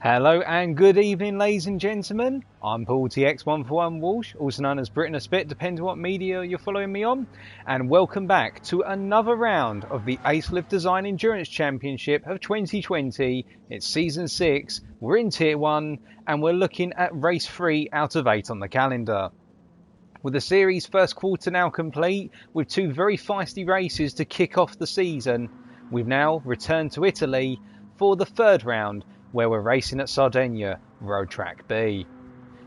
Hello and good evening, ladies and gentlemen. I'm Paul TX141 Walsh, also known as Britain a Spit, depending on what media you're following me on. And welcome back to another round of the Acelith Design Endurance Championship of 2020. It's Season 6, we're in Tier 1, and we're looking at Race 3 out of 8 on the calendar. With the series' first quarter now complete, with two very feisty races to kick off the season, we've now returned to Italy for the third round, where we're racing at Sardinia, Road Track B.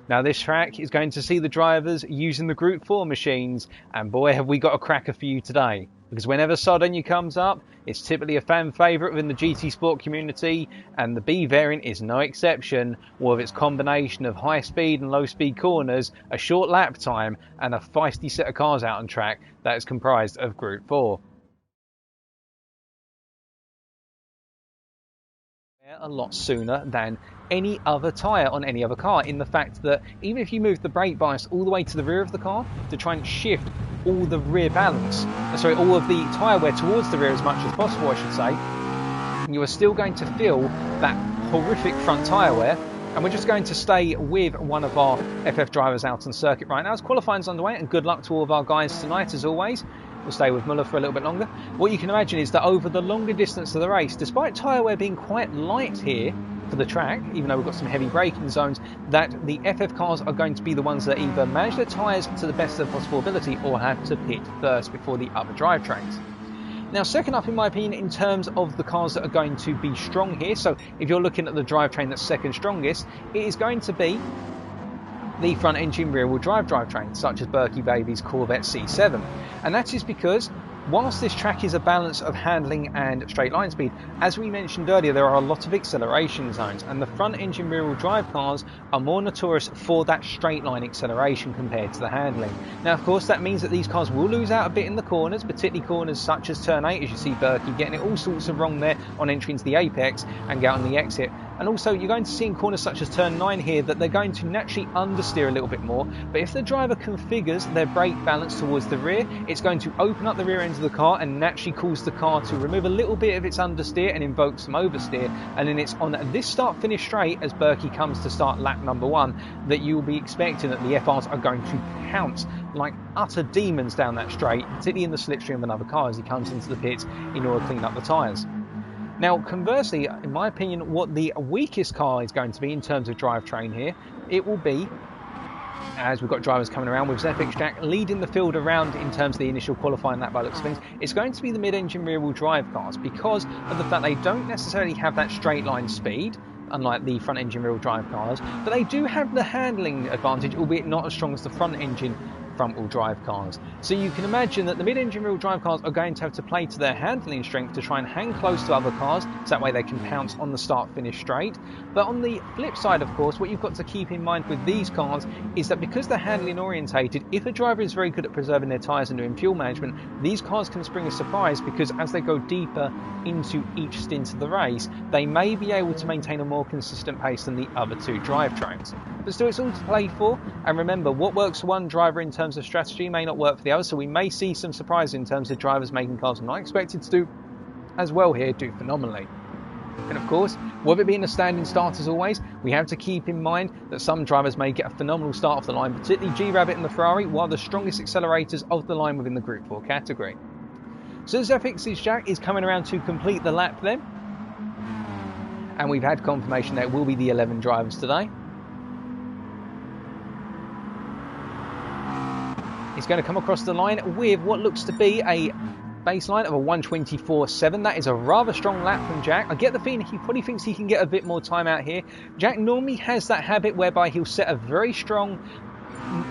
Now this track is going to see the drivers using the Group 4 machines, and boy have we got a cracker for you today, because whenever Sardinia comes up, it's typically a fan favourite within the GT Sport community, and the B variant is no exception, with its combination of high speed and low speed corners, a short lap time, and a feisty set of cars out on track that is comprised of Group 4. A lot sooner than any other tyre on any other car, in the fact that even if you move the brake bias all the way to the rear of the car to try and shift all the rear balance, all of the tyre wear towards the rear as much as possible I should say, you are still going to feel that horrific front tyre wear. And we're just going to stay with one of our FF drivers out on circuit right now as qualifying's underway, and good luck to all of our guys tonight as always. We'll stay with Muller for a little bit longer. What you can imagine is that over the longer distance of the race, despite tyre wear being quite light here for the track, even though we've got some heavy braking zones, that the FF cars are going to be the ones that either manage their tyres to the best of their possible ability or have to pit first before the other drivetrains. Now, second up in my opinion in terms of the cars that are going to be strong here, so if you're looking at the drivetrain that's second strongest, it is going to be the front engine rear wheel drive drivetrain, such as Berkey Baby's Corvette C7. And that is because whilst this track is a balance of handling and straight line speed, as we mentioned earlier, there are a lot of acceleration zones, and the front engine rear wheel drive cars are more notorious for that straight line acceleration compared to the handling. Now of course that means that these cars will lose out a bit in the corners, particularly corners such as turn 8, as you see Berkey getting it all sorts of wrong there on entry into the apex and get on the exit. And also you're going to see in corners such as turn 9 here that they're going to naturally understeer a little bit more, but if the driver configures their brake balance towards the rear, it's going to open up the rear end of the car and naturally cause the car to remove a little bit of its understeer and invoke some oversteer, and then it's on this start finish straight as Berkey comes to start lap number 1 that you will be expecting that the FRs are going to pounce like utter demons down that straight, particularly in the slipstream of another car as he comes into the pits in order to clean up the tyres. Now conversely, in my opinion, what the weakest car is going to be in terms of drivetrain here, it will be, as we've got drivers coming around with Zephyx Jack leading the field around in terms of the initial qualifying lap by looks of things, it's going to be the mid-engine rear-wheel drive cars, because of the fact they don't necessarily have that straight line speed, unlike the front engine rear-wheel drive cars, but they do have the handling advantage, albeit not as strong as the front engine front-wheel drive cars. So you can imagine that the mid-engine rear-wheel drive cars are going to have to play to their handling strength to try and hang close to other cars, so that way they can pounce on the start-finish straight. But on the flip side, of course, what you've got to keep in mind with these cars is that because they're handling orientated, if a driver is very good at preserving their tyres and doing fuel management, these cars can spring a surprise, because as they go deeper into each stint of the race, they may be able to maintain a more consistent pace than the other two drivetrains. But still, it's all to play for, and remember, what works for one driver in terms of strategy may not work for the other, so we may see some surprises in terms of drivers making cars not expected to do as well here, do phenomenally. And of course, with it being a standing start as always, we have to keep in mind that some drivers may get a phenomenal start off the line, particularly G-Rabbit and the Ferrari, while the strongest accelerators of the line within the Group 4 category. So Zephyx's Jack is coming around to complete the lap then, and we've had confirmation that it will be the 11 drivers today. He's going to come across the line with what looks to be a baseline of a 1:24.7. That is a rather strong lap from Jack. I get the feeling he probably thinks he can get a bit more time out here. Jack normally has that habit whereby he'll set a very strong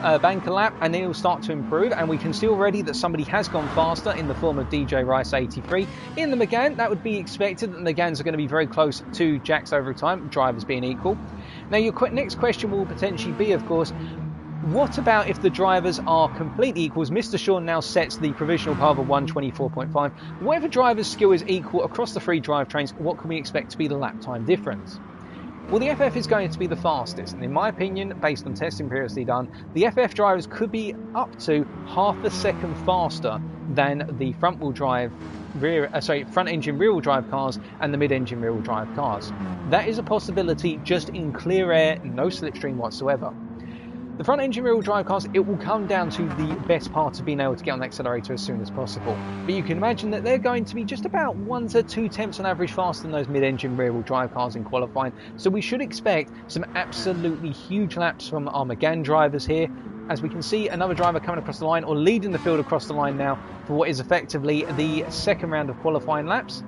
banker lap and then he'll start to improve, and we can see already that somebody has gone faster in the form of DJ Rice 83 in the Megane. That would be expected, and the Megans are going to be very close to Jack's over time, drivers being equal. Now your next question will potentially be, of course, what about if the drivers are completely equals? Mr. Sean now sets the provisional path of 1:24.5. What if a driver's skill is equal across the three drivetrains? What can we expect to be the lap time difference? Well, the FF is going to be the fastest, and in my opinion, based on testing previously done, the FF drivers could be up to half a second faster than the front engine rear wheel drive cars and the mid engine rear wheel drive cars. That is a possibility just in clear air, no slipstream whatsoever. The front engine rear wheel drive cars, it will come down to the best part of being able to get on the accelerator as soon as possible. But you can imagine that they're going to be just about 1 to 2 tenths on average faster than those mid-engine rear wheel drive cars in qualifying. So we should expect some absolutely huge laps from our Megane drivers here. As we can see, another driver coming across the line, or leading the field across the line now for what is effectively the second round of qualifying laps.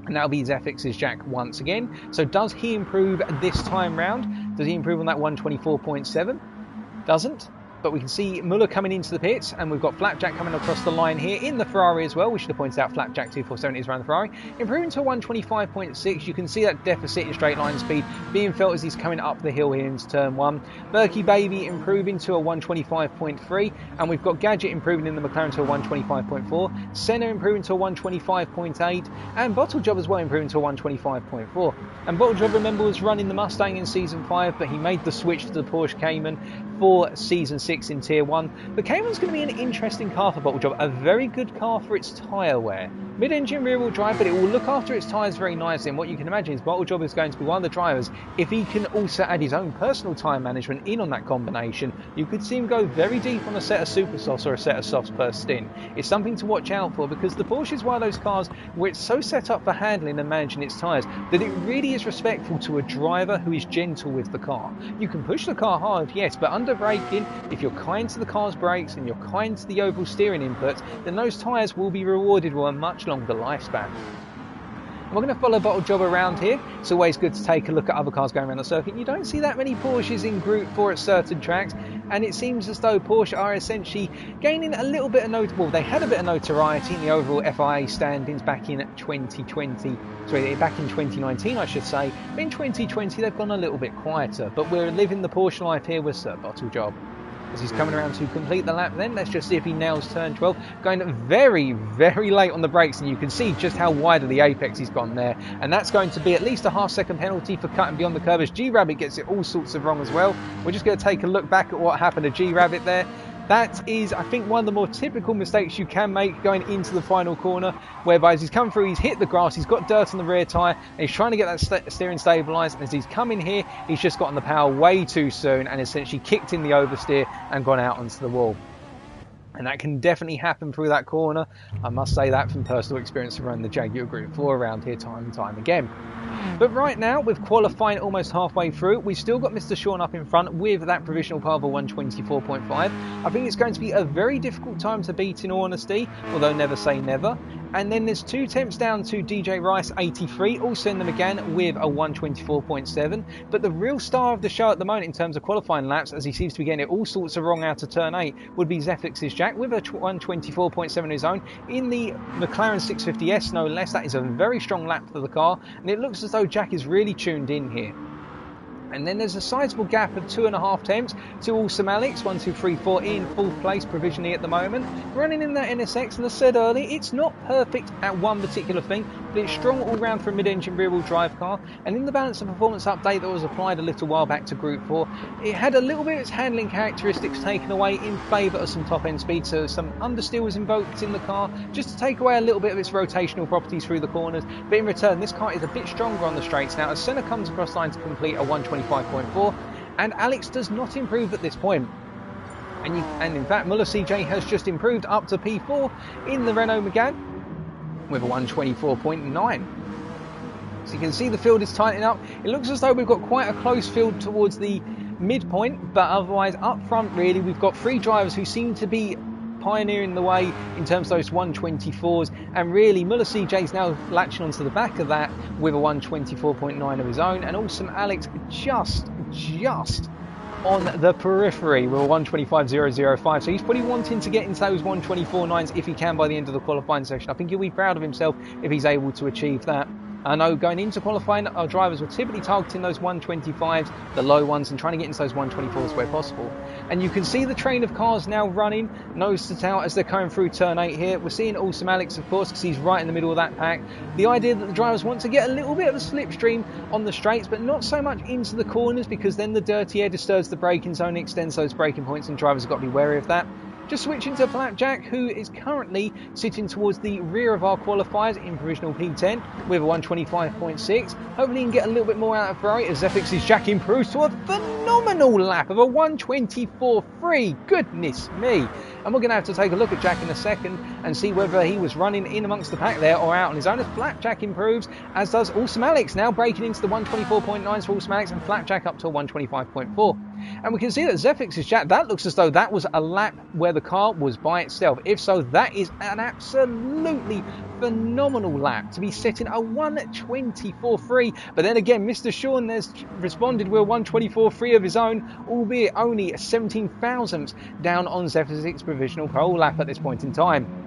And that'll be Zefix's Jack once again. So does he improve this time round? Does he improve on that 124.7? Doesn't, but we can see Muller coming into the pits, and we've got Flapjack coming across the line here in the Ferrari as well. We should have pointed out Flapjack 247 is around the Ferrari, improving to a 125.6. You can see that deficit in straight line speed being felt as he's coming up the hill here into turn 1. Berkey Baby improving to a 125.3, and we've got Gadget improving in the McLaren to a 125.4, Senna improving to a 125.8, and Bottlejob as well improving to a 125.4. And Bottlejob, remember, was running the Mustang in Season 5, but he made the switch to the Porsche Cayman for Season 6 in Tier 1. The Cayman's going to be an interesting car for Bottlejob, a very good car for its tyre wear. Mid-engine rear-wheel drive, but it will look after its tyres very nicely, and what you can imagine is Bottlejob is going to be one of the drivers. If he can also add his own personal tyre management in on that combination, you could see him go very deep on a set of super softs or a set of softs per stint. It's something to watch out for, because the Porsche is one of those cars where it's so set up for handling and managing its tyres that it really is respectful to a driver who is gentle with the car. You can push the car hard, yes, but under braking, if you're kind to the car's brakes and you're kind to the overall steering inputs, then those tyres will be rewarded with a much longer lifespan. We're going to follow Bottlejob around here. It's always good to take a look at other cars going around the circuit. You don't see that many Porsches in Group 4 at certain tracks, and it seems as though Porsche are essentially gaining a little bit of they had a bit of notoriety in the overall FIA standings back in 2019 I should say. But in 2020 they've gone a little bit quieter, but we're living the Porsche life here with Sir Bottlejob. As he's coming around to complete the lap then, let's just see if he nails turn 12. Going very, very late on the brakes, and you can see just how wide of the apex he's gone there. And that's going to be at least a half-second penalty for cutting beyond the curve, as G-Rabbit gets it all sorts of wrong as well. We're just going to take a look back at what happened to G-Rabbit there. That is, I think, one of the more typical mistakes you can make going into the final corner, whereby as he's come through, he's hit the grass, he's got dirt on the rear tyre, and he's trying to get that steering stabilised, and as he's come in here, he's just gotten the power way too soon and essentially kicked in the oversteer and gone out onto the wall. And that can definitely happen through that corner. I must say that from personal experience of running the Jaguar Group 4 around here time and time again. But right now, with qualifying almost halfway through, we've still got Mr. Sean up in front with that provisional par of a 124.5. I think it's going to be a very difficult time to beat, in all honesty, although never say never. And then there's 2 temps down to DJ Rice, 83, also in the Megane with a 124.7. But the real star of the show at the moment in terms of qualifying laps, as he seems to be getting it all sorts of wrong out of turn 8, would be Zefix's Jack with a 124.7 of his own in the McLaren 650S, no less. That is a very strong lap for the car, and it looks as though Jack is really tuned in here. And then there's a sizable gap of 2.5 temps to Awesome Alex, 1, 2, 3, 4 in 4th place provisionally at the moment, running in that NSX. And as I said earlier, it's not perfect at one particular thing, but it's strong all round for a mid-engine rear-wheel drive car. And in the balance of performance update that was applied a little while back to Group 4, it had a little bit of its handling characteristics taken away in favour of some top-end speed. So some understeer was invoked in the car just to take away a little bit of its rotational properties through the corners. But in return, this car is a bit stronger on the straights now, as Senna comes across line to complete a 125.4, and Alex does not improve at this point. And in fact, Muller CJ has just improved up to P4 in the Renault Megane with a 124.9. So you can see the field is tightening up. It looks as though we've got quite a close field towards the midpoint, but otherwise up front really we've got 3 drivers who seem to be pioneering the way in terms of those 124s, and really Muller CJ's now latching onto the back of that with a 124.9 of his own, and Awesome Alex just on the periphery with a 125.005. So he's probably wanting to get into those 124.9s if he can by the end of the qualifying session. I think he'll be proud of himself if he's able to achieve that. I know going into qualifying, our drivers were typically targeting those 125s, the low ones, and trying to get into those 124s where possible. And you can see the train of cars now running, nose to tail, as they're coming through turn 8 here. We're seeing Awesome Alex, of course, because he's right in the middle of that pack. The idea that the drivers want to get a little bit of a slipstream on the straights, but not so much into the corners, because then the dirty air disturbs the braking zone, extends those braking points, and drivers have got to be wary of that. Just switching to Flapjack, who is currently sitting towards the rear of our qualifiers in provisional P10 with a 125.6. Hopefully he can get a little bit more out of Ferrari as Zephyx's Jack improves to a phenomenal lap of a 124.3. Goodness me. And we're going to have to take a look at Jack in a second and see whether he was running in amongst the pack there or out on his own as Flapjack improves, as does Awesome Alex, now breaking into the 124.9s for Awesome Alex and Flapjack up to a 125.4. And we can see that Zephyx's Jack, that looks as though that was a lap where the car was by itself. If so, that is an absolutely phenomenal lap to be setting a 124.3. But then again, Mr. Sean has responded with a 124.3 of his own, albeit only a 17 thousandths down on Zephyx's provisional pole lap at this point in time.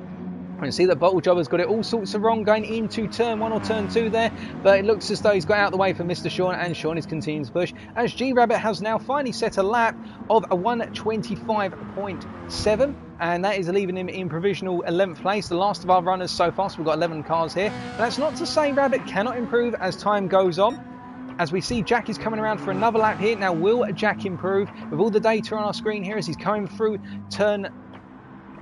You can see that Bottle Jobber's got it all sorts of wrong going into turn 1 or turn 2 there, but it looks as though he's got out of the way for Mr. Sean, and Sean is continuing to push as G-Rabbit has now finally set a lap of a 125.7, and that is leaving him in provisional 11th place, the last of our runners so far. So we've got 11 cars here. But that's not to say Rabbit cannot improve as time goes on. As we see, Jack is coming around for another lap here. Now, will Jack improve? With all the data on our screen here as he's coming through turn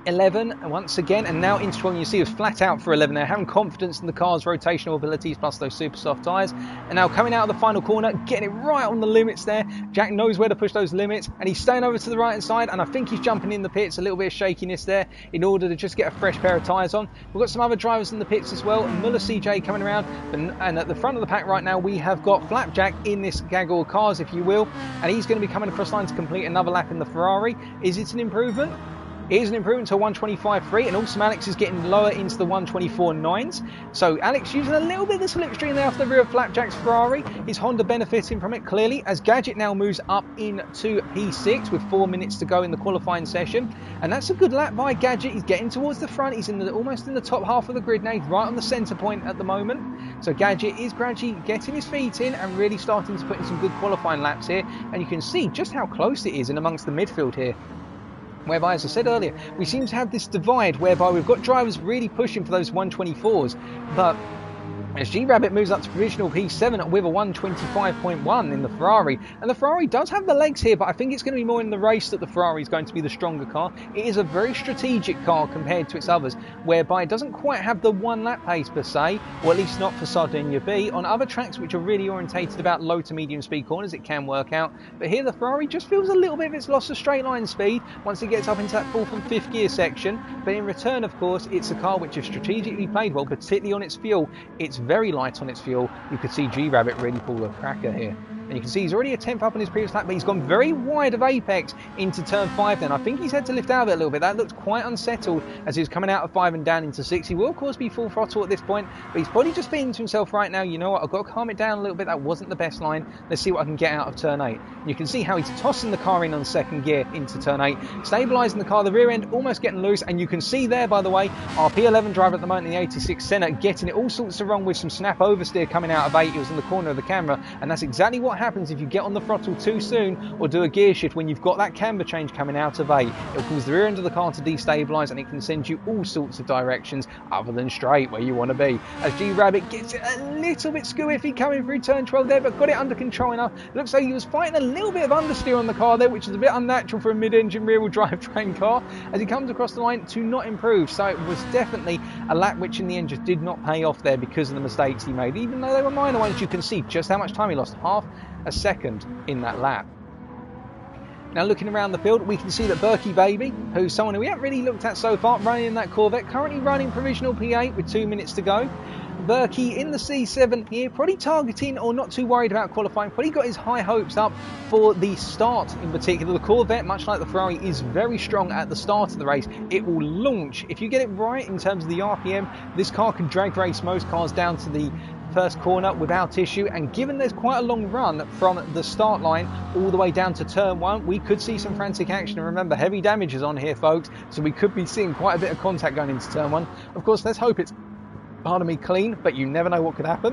11 once again, and now into 12. You see it's flat out for 11 there, having confidence in the car's rotational abilities plus those super soft tyres. And now coming out of the final corner, getting it right on the limits there. Jack knows where to push those limits, and he's staying over to the right hand side, and I think he's jumping in the pits. A little bit of shakiness there in order to just get a fresh pair of tyres on. We've got some other drivers in the pits as well. Muller CJ coming around, and at the front of the pack right now we have got Flapjack in this gaggle of cars, if you will, and he's going to be coming across line to complete another lap in the Ferrari. Is it an improvement? It is an improvement to a 125.3, and also Alex is getting lower into the 124.9s. So Alex using a little bit of the slipstream there off the rear of Flapjack's Ferrari. Is Honda benefiting from it clearly, as Gadget now moves up into P6 with 4 minutes to go in the qualifying session. And that's a good lap by Gadget. He's getting towards the front. He's almost in the top half of the grid now. He's right on the centre point at the moment. So Gadget is gradually getting his feet in and really starting to put in some good qualifying laps here. And you can see just how close it is in amongst the midfield here. Whereby, as I said earlier, we seem to have this divide whereby we've got drivers really pushing for those 124s, but as G-Rabbit moves up to provisional P7 with a 125.1 in the Ferrari. And the Ferrari does have the legs here, but I think it's going to be more in the race that the Ferrari is going to be the stronger car. It is a very strategic car compared to its others, whereby it doesn't quite have the one lap pace per se, or at least not for Sardinia B. On other tracks which are really orientated about low to medium speed corners, it can work out. But here the Ferrari just feels a little bit of its loss of straight line speed once it gets up into that 4th and 5th gear section. But in return, of course, it's a car which is strategically played well, particularly on its fuel. It's very light on its fuel. You could see G-Rabbit really pull a cracker here. And you can see he's already a 10th up on his previous lap, but he's gone very wide of apex into turn 5 then. I think he's had to lift out of it a little bit. That looks quite unsettled as he's coming out of 5 and down into 6. He will, of course, be full throttle at this point, but he's probably just thinking to himself right now, you know what, I've got to calm it down a little bit. That wasn't the best line. Let's see what I can get out of turn 8. And you can see how he's tossing the car in on 2nd gear into turn 8, stabilising the car, the rear end almost getting loose. And you can see there, by the way, our P11 driver at the moment in the 86 Senna getting it all sorts of wrong with some snap oversteer coming out of 8. He was in the corner of the camera, and that's exactly what happens if you get on the throttle too soon or do a gear shift when you've got that camber change coming out of 8. It'll cause the rear end of the car to destabilise, and it can send you all sorts of directions other than straight where you want to be. As G-Rabbit gets it a little bit squiffy coming through turn 12 there, but got it under control enough. Looks like he was fighting a little bit of understeer on the car there, which is a bit unnatural for a mid-engine rear-wheel drive train car, as he comes across the line to not improve. So it was definitely a lap which in the end just did not pay off there because of the mistakes he made, even though they were minor ones. You can see just how much time he lost, half a second in that lap. Now looking around the field, we can see that Berkey Baby, who's someone who we haven't really looked at so far, running in that Corvette, currently running provisional P8 with 2 minutes to go. Berkey in the C7 here, probably targeting or not too worried about qualifying, probably got his high hopes up for the start in particular. The Corvette, much like the Ferrari, is very strong at the start of the race. It will launch. If you get it right in terms of the RPM, this car can drag race most cars down to the first corner without issue. And given there's quite a long run from the start line all the way down to turn 1, we could see some frantic action. And remember, heavy damage is on here, folks, so we could be seeing quite a bit of contact going into turn 1. Of course, let's hope it's, pardon me, clean, but you never know what could happen.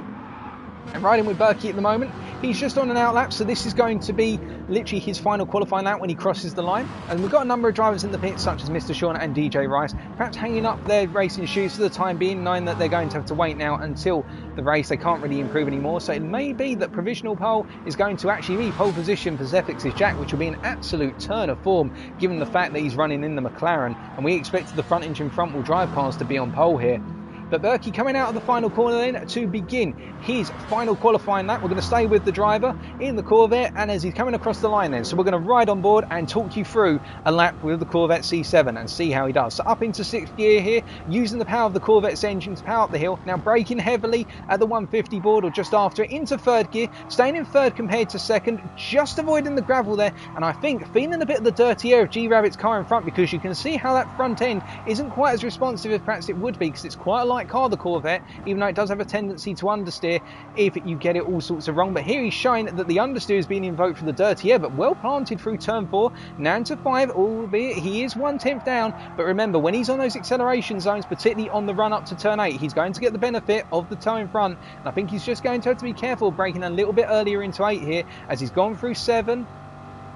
And riding with Berkey at the moment, he's just on an outlap, so this is going to be literally his final qualifying lap when he crosses the line. And we've got a number of drivers in the pits, such as Mr. Sean and DJ Rice, perhaps hanging up their racing shoes for the time being, knowing that they're going to have to wait now until the race. They can't really improve anymore, so it may be that provisional pole is going to actually be pole position for Zephyx's Jack, which will be an absolute turn of form, given the fact that he's running in the McLaren, and we expected the front engine front wheel drive cars to be on pole here. But Berkey coming out of the final corner then to begin his final qualifying lap. We're going to stay with the driver in the Corvette, and as he's coming across the line then, so we're going to ride on board and talk you through a lap with the Corvette C7 and see how he does. So up into 6th gear here, using the power of the Corvette's engine to power up the hill. Now braking heavily at the 150 board or just after it, into 3rd gear, staying in 3rd compared to 2nd, just avoiding the gravel there, and I think feeling a bit of the dirty air of G-Rabbit's car in front, because you can see how that front end isn't quite as responsive as perhaps it would be, because it's quite a light car, the Corvette, even though it does have a tendency to understeer if you get it all sorts of wrong. But here he's showing that the understeer is being invoked for the dirty air, but well planted through turn 4, now into 5, albeit he is 1/10 down. But remember, when he's on those acceleration zones, particularly on the run up to turn 8, he's going to get the benefit of the toe in front, and I think he's just going to have to be careful braking a little bit earlier into 8 here, as he's gone through 7.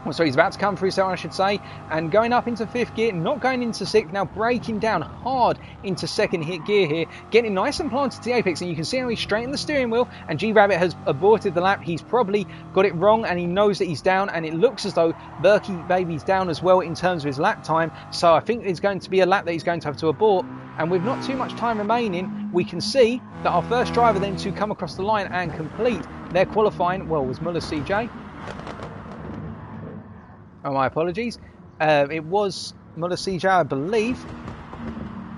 Well, sorry, he's about to come through 7, I should say, and going up into 5th gear, not going into 6th, now braking down hard into 2nd gear here, getting nice and planted to the apex, and you can see how he's straightened the steering wheel, and G-Rabbit has aborted the lap. He's probably got it wrong, and he knows that he's down, and it looks as though Berkey Baby's down as well in terms of his lap time, so I think it's going to be a lap that he's going to have to abort. And with not too much time remaining, we can see that our first driver then to come across the line and complete their qualifying, well, was Muller CJ. Oh, my apologies. It was Muller CJ, I believe.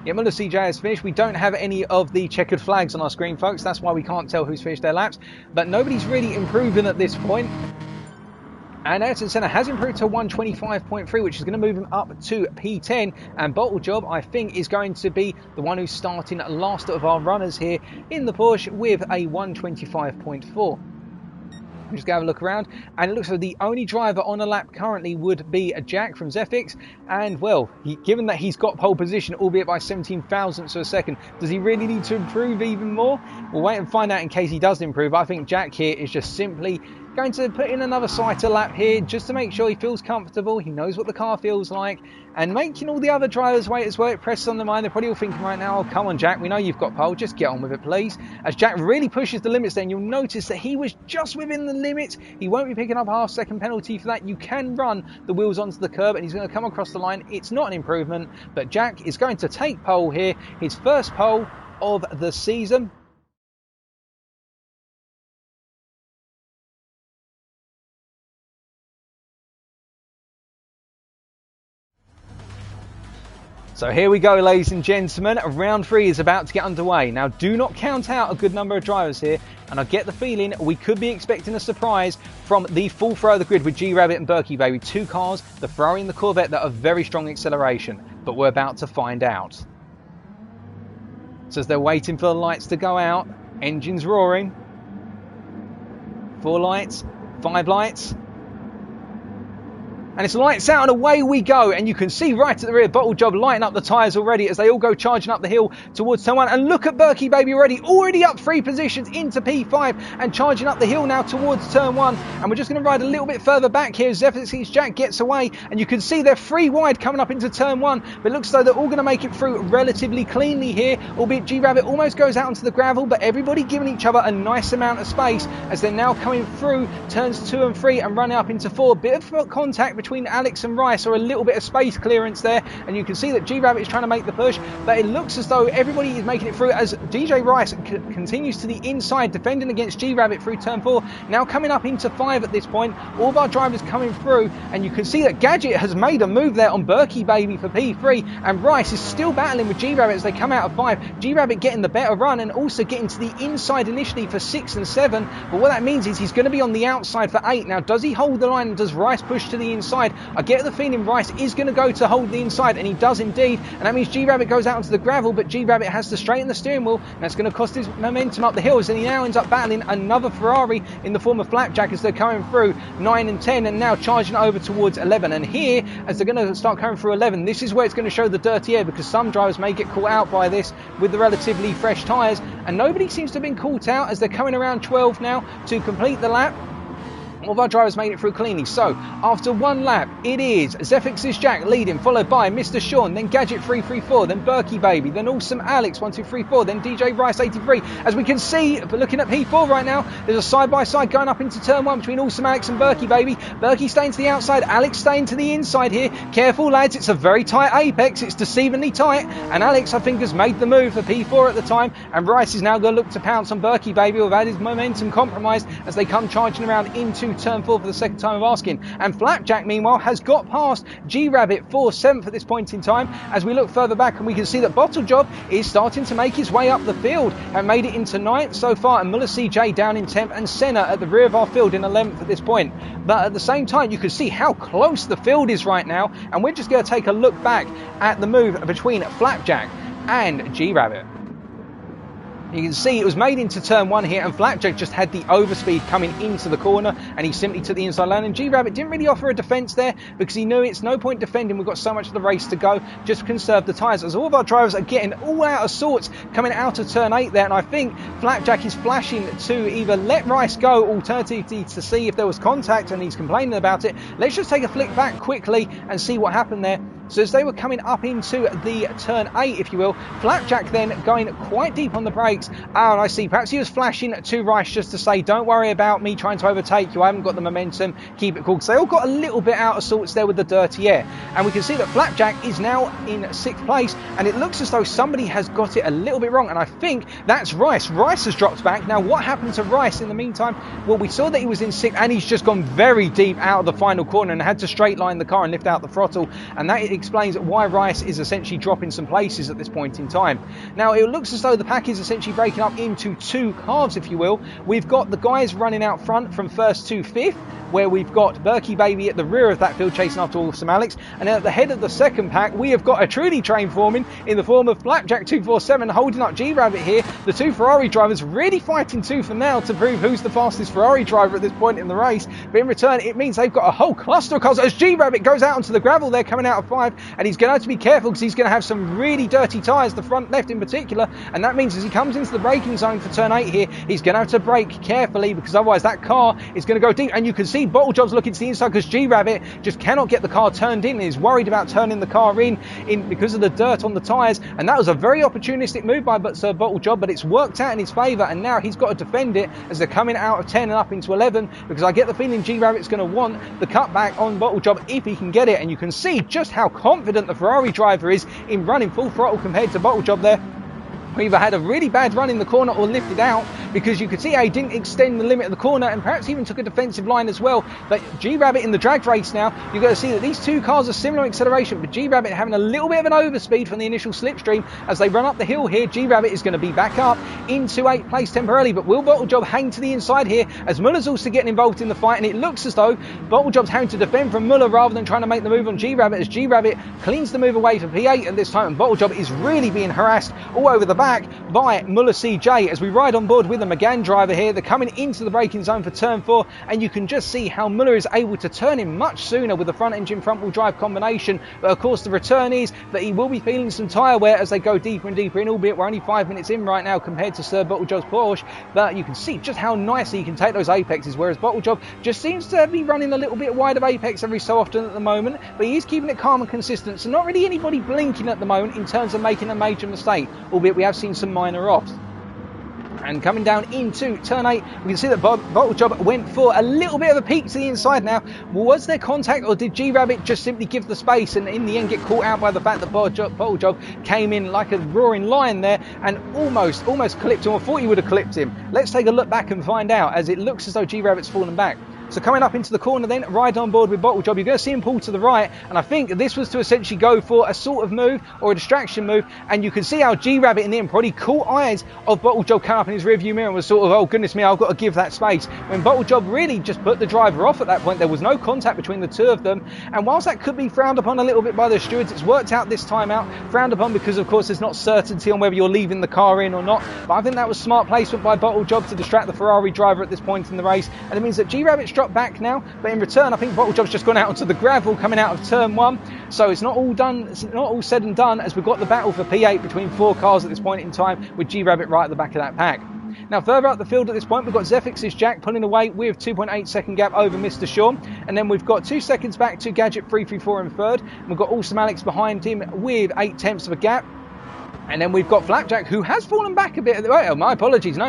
Yeah, Muller CJ has finished. We don't have any of the checkered flags on our screen, folks. That's why we can't tell who's finished their laps. But nobody's really improving at this point. And Ayrton Senna has improved to 125.3, which is going to move him up to P10. And Bottlejob, I think, is going to be the one who's starting last of our runners here in the Porsche with a 125.4. Just go have a look around, and it looks like the only driver on a lap currently would be a Jack from Zephyx. And well, given that he's got pole position, albeit by 17 thousandths of a second, does he really need to improve even more? We'll wait and find out in case he does improve. I think Jack here is just simply going to put in another cycle lap here just to make sure he feels comfortable, he knows what the car feels like, and making all the other drivers wait as well. It presses on the mind. They're probably all thinking right now, oh, come on, Jack, we know you've got pole, just get on with it, please. As Jack really pushes the limits, then you'll notice that he was just within the limits. He won't be picking up a half-second penalty for that. You can run the wheels onto the curb, and he's going to come across the line. It's not an improvement, but Jack is going to take pole here, his first pole of the season. So here we go, ladies and gentlemen. Round 3 is about to get underway. Now, do not count out a good number of drivers here, and I get the feeling we could be expecting a surprise from the full throw of the grid with G-Rabbit and Berkey Baby. 2 cars, the Ferrari and the Corvette, that are very strong acceleration, but we're about to find out. So as they're waiting for the lights to go out, engines roaring. 4 lights, 5 lights. And it's lights out and away we go, and you can see right at the rear Bottlejob lighting up the tyres already as they all go charging up the hill towards turn 1. And look at Berkey Baby already up 3 positions into P5 and charging up the hill now towards turn 1. And we're just going to ride a little bit further back here as Zephyx's Jack gets away, and you can see they're 3 wide coming up into turn 1, but it looks like they're all going to make it through relatively cleanly here, albeit G-Rabbit almost goes out onto the gravel, but everybody giving each other a nice amount of space as they're now coming through turns 2 and 3 and running up into 4. Bit of contact between Alex and Rice, or a little bit of space clearance there, and you can see that G-Rabbit is trying to make the push, but it looks as though everybody is making it through as DJ Rice continues to the inside, defending against G-Rabbit through turn 4, now coming up into 5 at this point. All of our drivers coming through, and you can see that Gadget has made a move there on Berkey Baby for P3, and Rice is still battling with G-Rabbit as they come out of 5. G-Rabbit getting the better run and also getting to the inside initially for 6 and 7, but what that means is he's going to be on the outside for 8. Now, does he hold the line, and does Rice push to the inside? inside. I get the feeling Rice is going to go to hold the inside, and he does indeed, and that means G-Rabbit goes out onto the gravel, but G-Rabbit has to straighten the steering wheel, and that's going to cost his momentum up the hills, and he now ends up battling another Ferrari in the form of Flapjack as they're coming through 9 and 10, and now charging over towards 11. And here, as they're going to start coming through 11, this is where it's going to show the dirty air, because some drivers may get caught out by this with the relatively fresh tyres, and nobody seems to have been caught out as they're coming around 12 now to complete the lap. All of our drivers made it through cleanly. So, after one lap, it is Zephyx's Jack leading, followed by Mr. Sean, then Gadget 334, then Berkey Baby, then Awesome Alex 1234, then DJ Rice 83. As we can see, looking at P4 right now, there's a side-by-side going up into turn 1 between Awesome Alex and Berkey Baby. Berkey staying to the outside, Alex staying to the inside here. Careful, lads, it's a very tight apex. It's deceivingly tight. And Alex, I think, has made the move for P4 at the time. And Rice is now going to look to pounce on Berkey Baby, who have had his momentum compromised as they come charging around into turn 4 for the second time of asking. And Flapjack, meanwhile, has got past G-Rabbit for 7th at this point in time. As we look further back, and we can see that Bottle Job is starting to make his way up the field and made it into 9th so far, and Muller CJ down in 10th, and Senna at the rear of our field in 11th at this point. But at the same time, you can see how close the field is right now, and we're just going to take a look back at the move between Flapjack and G-Rabbit. You can see it was made into turn 1 here, and Flapjack just had the overspeed coming into the corner, and he simply took the inside lane, and G-Rabbit didn't really offer a defence there because he knew it's no point defending. We've got so much of the race to go, just conserve the tyres, as all of our drivers are getting all out of sorts coming out of turn 8 there. And I think Flapjack is flashing to either let Rice go, alternatively to see if there was contact, and he's complaining about it. Let's just take a flick back quickly and see what happened there. So as they were coming up into the turn 8, if you will, Flapjack then going quite deep on the brakes. And I see perhaps he was flashing to Rice just to say, don't worry about me trying to overtake you, I haven't got the momentum, keep it cool. Because they all got a little bit out of sorts there with the dirty air. And we can see that Flapjack is now in 6th place, and it looks as though somebody has got it a little bit wrong, and I think that's Rice. Rice has dropped back. Now what happened to Rice in the meantime? Well, we saw that he was in 6th, and he's just gone very deep out of the final corner and had to straight line the car and lift out the throttle, and that explains why Rice is essentially dropping some places at this point in time. Now it looks as though the pack is essentially breaking up into 2 halves, if you will. We've got the guys running out front from 1st to 5th, where we've got Berkey Baby at the rear of that field chasing after Awesome Alex, and then at the head of the second pack we have got a truly train forming in the form of Flapjack 247 holding up G-Rabbit here. The 2 Ferrari drivers really fighting tooth and nail to prove who's the fastest Ferrari driver at this point in the race, but in return it means they've got a whole cluster of cars as G-Rabbit goes out onto the gravel there coming out of 5, and he's going to have to be careful because he's going to have some really dirty tyres, the front left in particular, and that means as he comes into the braking zone for turn 8 here, he's going to have to brake carefully because otherwise that car is going to go deep. And you can see Bottle Job's looking to the inside because G-Rabbit just cannot get the car turned in and is worried about turning the car in because of the dirt on the tyres, and that was a very opportunistic move by Sir Bottle Job, but it's worked out in his favour, and now he's got to defend it as they're coming out of 10 and up into 11, because I get the feeling G-Rabbit's going to want the cutback on Bottle Job if he can get it. And you can see just how confident the Ferrari driver is in running full throttle compared to Bottle Job there. We either had a really bad run in the corner or lifted out, because you could see how he didn't extend the limit of the corner and perhaps even took a defensive line as well. But G-Rabbit in the drag race now, you've got to see that these 2 cars are similar acceleration, but G-Rabbit having a little bit of an overspeed from the initial slipstream. As they run up the hill here, G-Rabbit is going to be back up into 8th place temporarily, but will Bottle Job hang to the inside here as Muller's also getting involved in the fight, and it looks as though Bottle Job's having to defend from Muller rather than trying to make the move on G-Rabbit, as G-Rabbit cleans the move away for P8 at this time, and Bottle Job is really being harassed all over the back by Muller CJ as we ride on board with the McGann driver here. They're coming into the braking zone for turn 4, and you can just see how Muller is able to turn in much sooner with the front engine front wheel drive combination. But of course the return is that he will be feeling some tyre wear as they go deeper and deeper in, albeit we're only 5 minutes in right now compared to Sir Bottle Job's Porsche. But you can see just how nicely he can take those apexes, whereas Bottle Job just seems to be running a little bit wide of apex every so often at the moment, but he is keeping it calm and consistent, so not really anybody blinking at the moment in terms of making a major mistake, albeit we have seen some minor offs. And coming down into turn 8, we can see that Bottle Job went for a little bit of a peek to the inside now. Was there contact, or did G-Rabbit just simply give the space and in the end get caught out by the fact that Bottle Job came in like a roaring lion there and almost clipped him, or thought he would have clipped him? Let's take a look back and find out, as it looks as though G-Rabbit's fallen back. So coming up into the corner then, right on board with Bottlejob, you're going to see him pull to the right, and I think this was to essentially go for a sort of move or a distraction move, and you can see how G-Rabbit in the end probably caught eyes of Bottlejob come up in his rearview mirror and was sort of, oh goodness me, I've got to give that space, when Bottlejob really just put the driver off at that point. There was no contact between the two of them, and whilst that could be frowned upon a little bit by the stewards, it's worked out this time out. Frowned upon because of course there's not certainty on whether you're leaving the car in or not, but I think that was smart placement by Bottlejob to distract the Ferrari driver at this point in the race, and it means that G-Rabbit's dropped back now, but in return I think Bottlejob's just gone out onto the gravel coming out of turn 1, so it's not all done, it's not all said and done, as we've got the battle for P8 between 4 cars at this point in time, with G-Rabbit right at the back of that pack. Now further up the field at this point, we've got Zefix's Jack pulling away with 2.8 second gap over Mr. Sean, and then we've got 2 seconds back to Gadget 334 in third, and we've got Awesome Alex behind him with 8 tenths of a gap. And then we've got Flapjack, who has fallen back a bit. Oh, my apologies. No.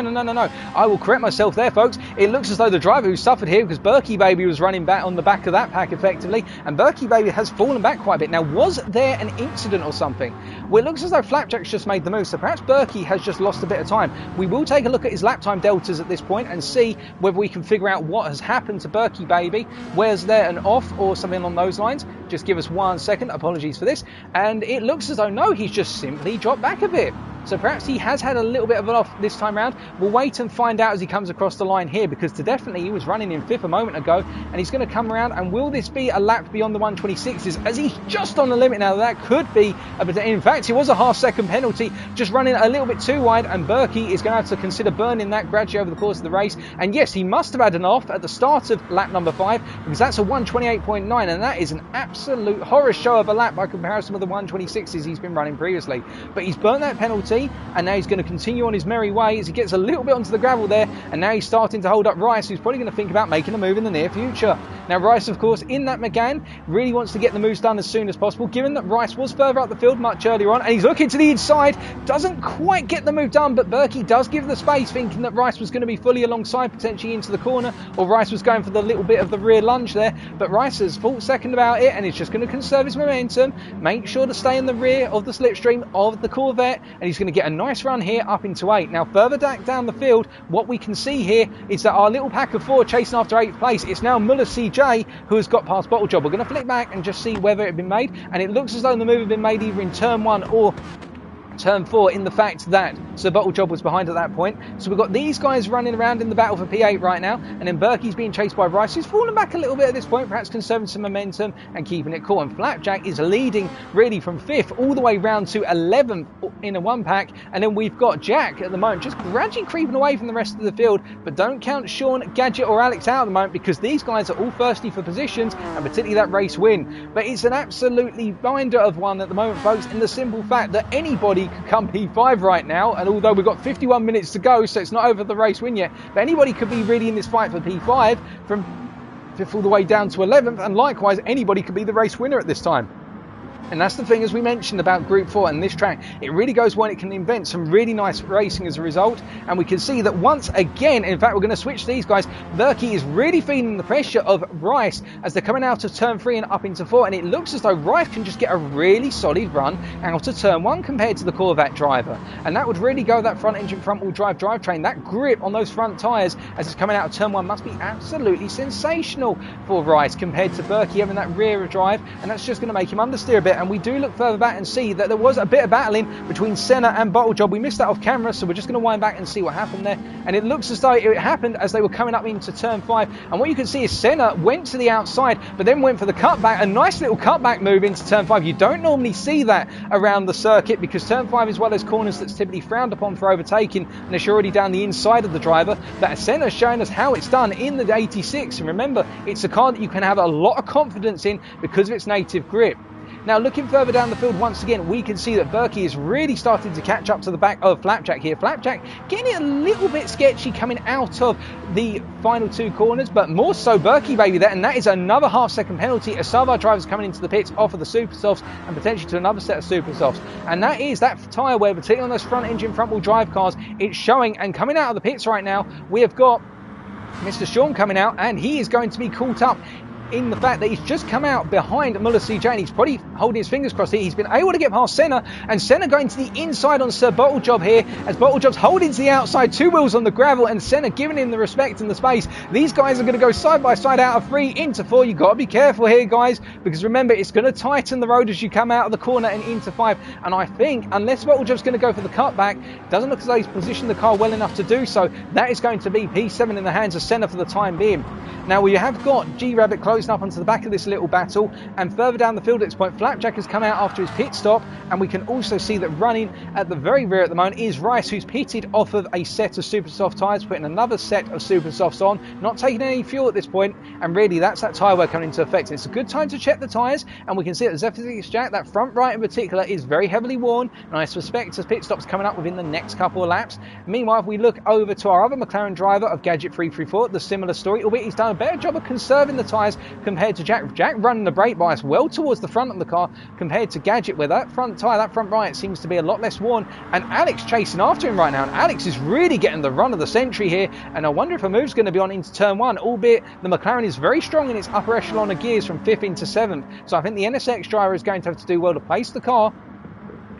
I will correct myself there, folks. It looks as though the driver who suffered here, because Berkey Baby was running back on the back of that pack effectively, and Berkey Baby has fallen back quite a bit. Now, was there an incident or something? Well, it looks as though Flapjack's just made the move, so perhaps Berkey has just lost a bit of time. We will take a look at his lap time deltas at this point and see whether we can figure out what has happened to Berkey Baby. Was there an off or something along those lines? Just give us 1 second. Apologies for this. And it looks as though, no, he's just simply dropped back a bit. So perhaps he has had a little bit of an off this time round. We'll wait and find out as he comes across the line here, because definitely he was running in 5th a moment ago, and he's going to come around, and will this be a lap beyond the 126s, as he's just on the limit now? That could be in fact it was a half-second penalty, just running a little bit too wide, and Berkey is going to have to consider burning that gradually over the course of the race. And yes, he must have had an off at the start of lap number 5, because that's a 128.9, and that is an absolute horror show of a lap by comparison with the 126s he's been running previously. But he's burnt that penalty, and now he's going to continue on his merry way as he gets a little bit onto the gravel there, and now he's starting to hold up Rice, who's probably going to think about making a move in the near future. Now Rice, of course, in that Megane, really wants to get the moves done as soon as possible, given that Rice was further up the field much earlier on, and he's looking to the inside, doesn't quite get the move done, but Berkey does give the space, thinking that Rice was going to be fully alongside, potentially into the corner, or Rice was going for the little bit of the rear lunge there, but Rice has thought second about it, and he's just going to conserve his momentum, make sure to stay in the rear of the slipstream of the Corvette, and he's going to get a nice run here up into 8. Now further down the field, what we can see here is that our little pack of 4 chasing after 8th place, it's now Muller CJ who has got past Bottlejob. We're going to flick back and just see whether it had been made, and it looks as though the move had been made either in turn 1 or turn 4, in the fact that Sir Bottlejob was behind at that point. So we've got these guys running around in the battle for P8 right now, and then Berkey's being chased by Rice, who's fallen back a little bit at this point, perhaps conserving some momentum and keeping it cool. And Flapjack is leading really from 5th all the way round to 11th in a 1 pack, and then we've got Jack at the moment just gradually creeping away from the rest of the field. But don't count Sean, Gadget or Alex out at the moment, because these guys are all thirsty for positions, and particularly that race win. But it's an absolutely binder of one at the moment, folks, in the simple fact that anybody could come P5 right now, and although we've got 51 minutes to go, so it's not over the race win yet, but anybody could be really in this fight for P5 from 5th all the way down to 11th, and likewise anybody could be the race winner at this time. And that's the thing, as we mentioned about Group 4 and this track, it really goes when it can invent some really nice racing as a result. And we can see that once again, in fact, we're going to switch these guys. Berkey is really feeling the pressure of Rice as they're coming out of turn 3 and up into 4. And it looks as though Rice can just get a really solid run out of turn 1 compared to the Corvette driver. And that would really go that front engine, front wheel drive drivetrain. That grip on those front tyres as it's coming out of turn 1 must be absolutely sensational for Rice compared to Berkey having that rear drive. And that's just going to make him understeer a bit. And we do look further back and see that there was a bit of battling between Senna and Bottlejob. We missed that off camera, so we're just going to wind back and see what happened there. And it looks as though it happened as they were coming up into turn 5. And what you can see is Senna went to the outside, but then went for the cutback, a nice little cutback move into turn 5. You don't normally see that around the circuit, because turn 5 is one of those corners that's typically frowned upon for overtaking, unless you're already down the inside of the driver. But Senna's showing us how it's done in the 86. And remember, it's a car that you can have a lot of confidence in because of its native grip. Now, looking further down the field, once again, we can see that Berkey is really starting to catch up to the back of Flapjack here. Flapjack getting it a little bit sketchy coming out of the final 2 corners, but more so Berkey Baby there, and that is another half-second penalty as some of our drivers coming into the pits off of the Super Softs and potentially to another set of Super Softs. And that is that tyre wear, particularly on those front engine, front wheel drive cars, it's showing. And coming out of the pits right now, we have got Mr. Sean coming out, and he is going to be caught up in the fact that he's just come out behind Muller CJ, and he's probably holding his fingers crossed here. He's been able to get past Senna, and Senna going to the inside on Sir Bottlejob here, as Bottlejob's holding to the outside, 2 wheels on the gravel, and Senna giving him the respect and the space. These guys are going to go side by side out of 3 into 4. You've got to be careful here, guys, because remember, it's going to tighten the road as you come out of the corner and into 5. And I think, unless Bottlejob's going to go for the cutback, it doesn't look as though he's positioned the car well enough to do so. That is going to be P7 in the hands of Senna for the time being. Now, we have got G-Rabbit closing up onto the back of this little battle, and further down the field at this point, Flapjack has come out after his pit stop, and we can also see that running at the very rear at the moment is Rice, who's pitted off of a set of super soft tyres, putting another set of super softs on, not taking any fuel at this point, and really that's that tyre wear coming into effect. It's a good time to check the tyres, and we can see that Zephyr's Jack, that front right in particular, is very heavily worn, and I suspect his pit stop's coming up within the next couple of laps. Meanwhile, if we look over to our other McLaren driver of Gadget 334, the similar story, albeit he's done a better job of conserving the tyres compared to Jack. Jack running the brake bias well towards the front of the car compared to Gadget, where that front tyre, that front right, seems to be a lot less worn, and Alex chasing after him right now, and Alex is really getting the run of the century here, and I wonder if a move's going to be on into turn 1, albeit the McLaren is very strong in its upper echelon of gears from 5th into 7th, so I think the NSX driver is going to have to do well to place the car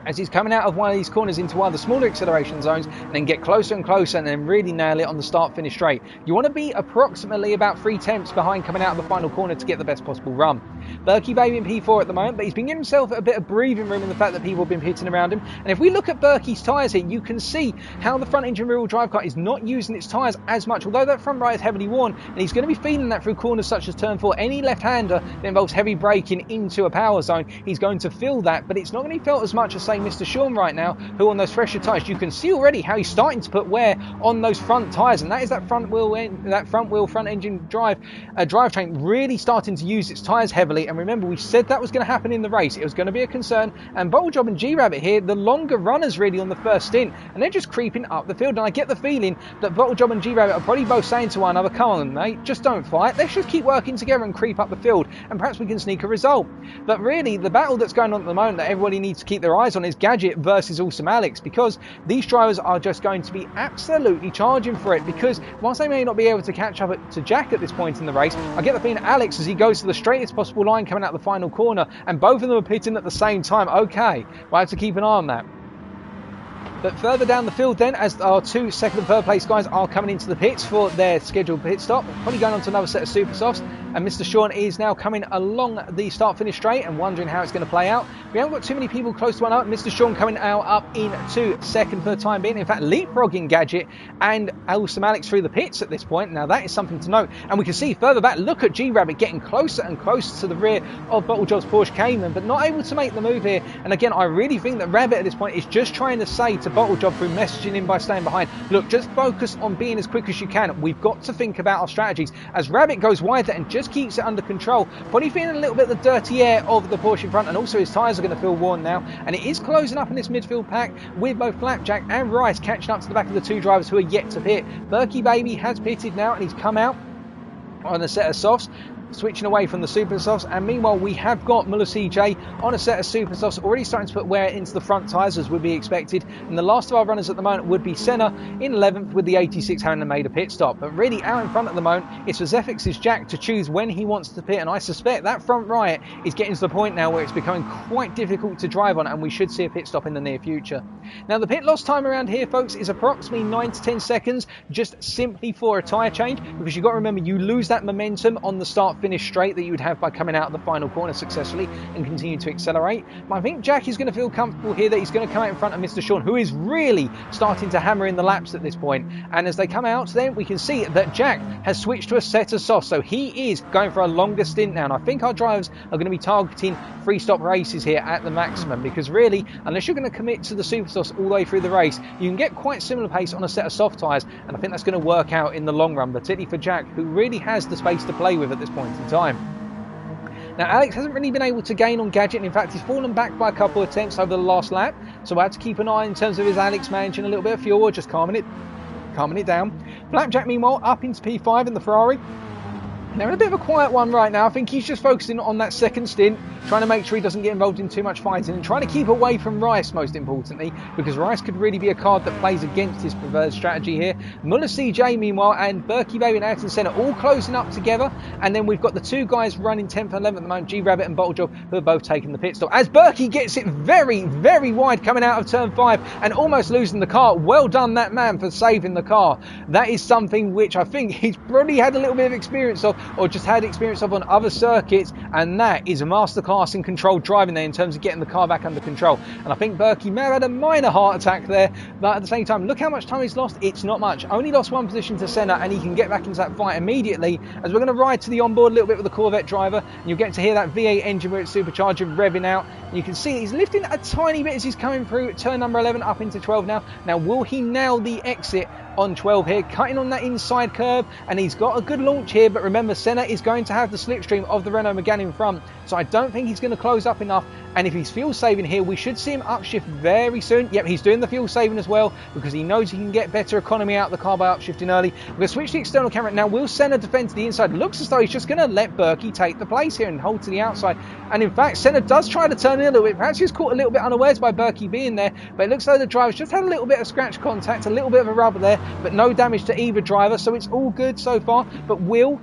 as he's coming out of one of these corners into one of the smaller acceleration zones, and then get closer and closer and then really nail it on the start-finish straight. You want to be approximately about 3 tenths behind coming out of the final corner to get the best possible run. Berkey Baby in P4 at the moment, but he's been giving himself a bit of breathing room in the fact that people have been pitting around him. And if we look at Berkey's tyres here, you can see how the front engine rear-wheel drive car is not using its tyres as much, although that front right is heavily worn, and he's going to be feeling that through corners such as turn 4. Any left-hander that involves heavy braking into a power zone, he's going to feel that, but it's not going to be felt as much as, say, Mr. Sean right now, who on those fresher tyres, you can see already how he's starting to put wear on those front tyres, and that is that front wheel front engine drivetrain really starting to use its tyres heavily. And remember, we said that was going to happen in the race. It was going to be a concern, and Bottlejob and G-Rabbit here, the longer runners really on the first stint, and they're just creeping up the field, and I get the feeling that Bottlejob and G-Rabbit are probably both saying to one another, come on mate, just don't fight, let's just keep working together and creep up the field, and perhaps we can sneak a result. But really, the battle that's going on at the moment that everybody needs to keep their eyes on is Gadget versus Awesome Alex, because these drivers are just going to be absolutely charging for it, because whilst they may not be able to catch up to Jack at this point in the race, I get the feeling Alex, as he goes to the straightest possible line coming out the final corner, and both of them are pitting at the same time. Okay, we'll have to keep an eye on that. But further down the field then, as our 2 second and third place guys are coming into the pits for their scheduled pit stop, probably going on to another set of super softs, and Mr. Sean is now coming along the start-finish straight and wondering how it's going to play out. We haven't got too many people close to one up. Mr. Sean coming out up into second for the time being. In fact, leapfrogging Gadget and Awesome Alex through the pits at this point. Now, that is something to note. And we can see further back, look at G-Rabbit getting closer and closer to the rear of Bottlejob's Porsche Cayman, but not able to make the move here. And again, I really think that Rabbit at this point is just trying to say to Bottlejob through messaging him by staying behind, look, just focus on being as quick as you can. We've got to think about our strategies. As Rabbit goes wider and just keeps it under control, probably feeling a little bit of the dirty air of the Porsche in front, and also his tyres are going to feel worn now, and it is closing up in this midfield pack with both Flapjack and Rice catching up to the back of the 2 drivers who are yet to pit. Berkey Baby has pitted now, and he's come out on a set of softs, switching away from the super softs, and meanwhile we have got Muller CJ on a set of super softs, already starting to put wear into the front tyres as would be expected, and the last of our runners at the moment would be Senna in 11th, with the 86 having made a pit stop. But really out in front at the moment, it's for Zefix's Jack to choose when he wants to pit, and I suspect that front right is getting to the point now where it's becoming quite difficult to drive on, and we should see a pit stop in the near future. Now, the pit loss time around here, folks, is approximately 9 to 10 seconds, just simply for a tyre change, because you've got to remember, you lose that momentum on the start finish straight that you would have by coming out of the final corner successfully and continue to accelerate. But I think Jack is going to feel comfortable here that he's going to come out in front of Mr. Sean, who is really starting to hammer in the laps at this point. And as they come out, then we can see that Jack has switched to a set of softs, so he is going for a longer stint now. And I think our drivers are going to be targeting 3-stop races here at the maximum, because really, unless you're going to commit to the super softs all the way through the race, you can get quite similar pace on a set of soft tyres, and I think that's going to work out in the long run, particularly for Jack, who really has the space to play with at this point in time. Now, Alex hasn't really been able to gain on Gadget, and in fact he's fallen back by a couple of attempts over the last lap, so we'll have to keep an eye in terms of his Alex managing a little bit of fuel, or just calming it down. Flapjack meanwhile up into P5 in the Ferrari, They're in a bit of a quiet one right now. I think he's just focusing on that second stint, trying to make sure he doesn't get involved in too much fighting and trying to keep away from Rice, most importantly, because Rice could really be a card that plays against his preferred strategy here. Muller CJ, meanwhile, and Berkey Baby and Ayrton Senna all closing up together. And then we've got the two guys running 10th and 11th at the moment, G-Rabbit and Bottlejob, who are both taking the pit stop. As Berkey gets it very, very wide coming out of turn 5 and almost losing the car. Well done, that man, for saving the car. That is something which I think he's probably had a little bit of experience of, or just had experience of on other circuits, and that is a masterclass in controlled driving there in terms of getting the car back under control. And I think Berkey may have had a minor heart attack there, but at the same time, look how much time he's lost. It's not much. Only lost one position to Senna, and he can get back into that fight immediately, as we're going to ride to the onboard a little bit with the Corvette driver, and you'll get to hear that V8 engine where it's supercharging, revving out. And you can see he's lifting a tiny bit as he's coming through turn number 11 up into 12 now. Now, will he nail the exit on 12 here, cutting on that inside curve, and he's got a good launch here, but remember, Senna is going to have the slipstream of the Renault Megane in front, so I don't think he's going to close up enough. And if he's fuel saving here, we should see him upshift very soon. Yep, he's doing the fuel saving as well, because he knows he can get better economy out of the car by upshifting early. We're going to switch the external camera. Now, will Senna defend to the inside? Looks as though he's just going to let Berkey take the place here and hold to the outside. And in fact, Senna does try to turn in a little bit. Perhaps he was caught a little bit unawares by Berkey being there, but it looks like the driver's just had a little bit of scratch contact, a little bit of a rubber there, but no damage to either driver, so it's all good so far. But will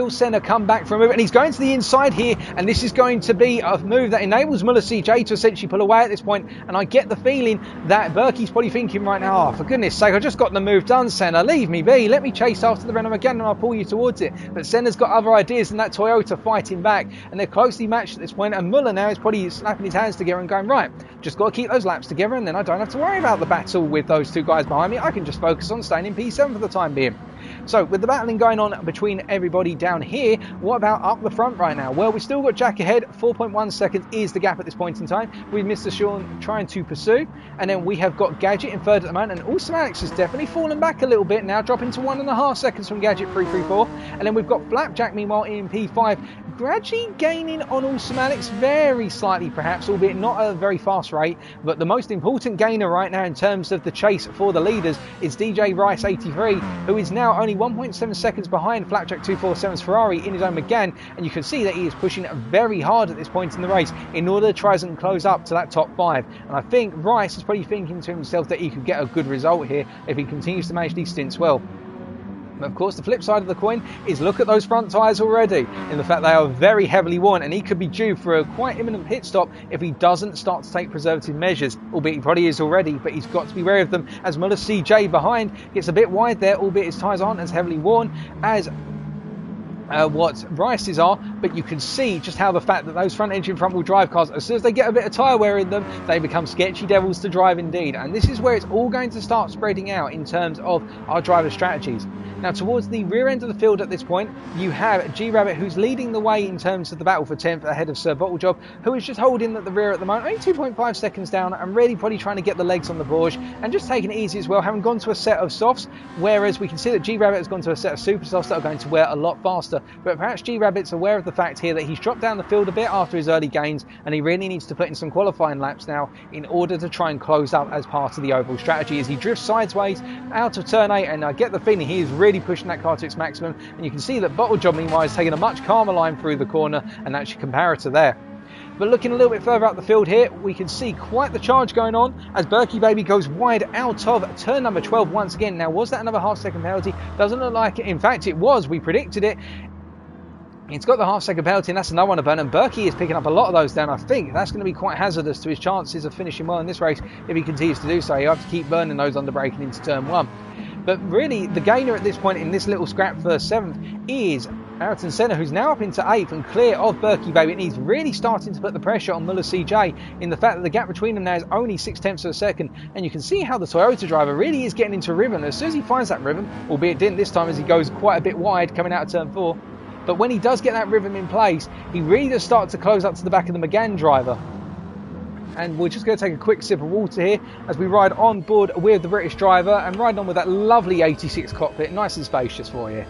Senna come back from a move? And he's going to the inside here, and this is going to be a move that enables Muller CJ to essentially pull away at this point. And I get the feeling that Berkey's probably thinking right now, oh, for goodness sake, I just got the move done, Senna, leave me be, let me chase after the Renault Megane and I'll pull you towards it. But Senna's got other ideas than that Toyota fighting back, and they're closely matched at this point. And Muller now is probably slapping his hands together and going, right, just got to keep those laps together, and then I don't have to worry about the battle with those two guys behind me. I can just focus on staying in P7 for the time being. So with the battling going on between everybody down here, what about up the front right now? Well, we've still got Jack ahead. 4.1 seconds is the gap at this point in time, with Mr. Sean trying to pursue. And then we have got Gadget in third at the moment, and also Alex has definitely fallen back a little bit now, dropping to 1.5 seconds from Gadget 334. And then we've got Flapjack meanwhile in P5, gradually gaining on Awesome Alex, very slightly perhaps, albeit not at a very fast rate. But the most important gainer right now in terms of the chase for the leaders is DJ Rice 83, who is now only 1.7 seconds behind Flapjack 247's Ferrari in his own Megane, and you can see that he is pushing very hard at this point in the race in order to try and close up to that top 5. And I think Rice is probably thinking to himself that he could get a good result here if he continues to manage these stints well. But of course, the flip side of the coin is look at those front tyres already, in the fact they are very heavily worn, and he could be due for a quite imminent pit stop if he doesn't start to take preservative measures, albeit he probably is already, but he's got to be wary of them, as Muller CJ behind gets a bit wide there, albeit his tyres aren't as heavily worn as what Rice's are. But you can see just how the fact that those front engine front wheel drive cars, as soon as they get a bit of tyre wear in them, they become sketchy devils to drive indeed. And this is where it's all going to start spreading out in terms of our driver strategies. Now, towards the rear end of the field at this point, you have G-Rabbit, who's leading the way in terms of the battle for 10th ahead of Sir Bottlejob, who is just holding at the rear at the moment, only 2.5 seconds down, and really probably trying to get the legs on the Porsche and just taking it easy as well, having gone to a set of softs, whereas we can see that G-Rabbit has gone to a set of super softs that are going to wear a lot faster. But perhaps G-Rabbit's aware of the fact here that he's dropped down the field a bit after his early gains, and he really needs to put in some qualifying laps now in order to try and close up as part of the overall strategy as he drifts sideways out of turn 8. And I get the feeling he is really pushing that car to its maximum, and you can see that Bottlejob meanwhile is taking a much calmer line through the corner, and that's your comparator there. But looking a little bit further up the field here, we can see quite the charge going on as Berkey Baby goes wide out of turn number 12 once again. Now, was that another half-second penalty? Doesn't look like it. In fact, it was. We predicted it. It's got the half-second penalty, and that's another one to burn, and Berkey is picking up a lot of those down. I think that's going to be quite hazardous to his chances of finishing well in this race if he continues to do so. He'll have to keep burning those under braking into turn 1. But really, the gainer at this point in this little scrap for 7th is Ayrton Senna, who's now up into 8th and clear of Berkey Baby, and he's really starting to put the pressure on Muller CJ in the fact that the gap between them now is only 0.6 of a second. And you can see how the Toyota driver really is getting into rhythm. As soon as he finds that rhythm, albeit didn't this time as he goes quite a bit wide coming out of turn 4, but when he does get that rhythm in place, he really does start to close up to the back of the Megane driver. And we're just going to take a quick sip of water here as we ride on board with the British driver and ride on with that lovely 86 cockpit, nice and spacious for you.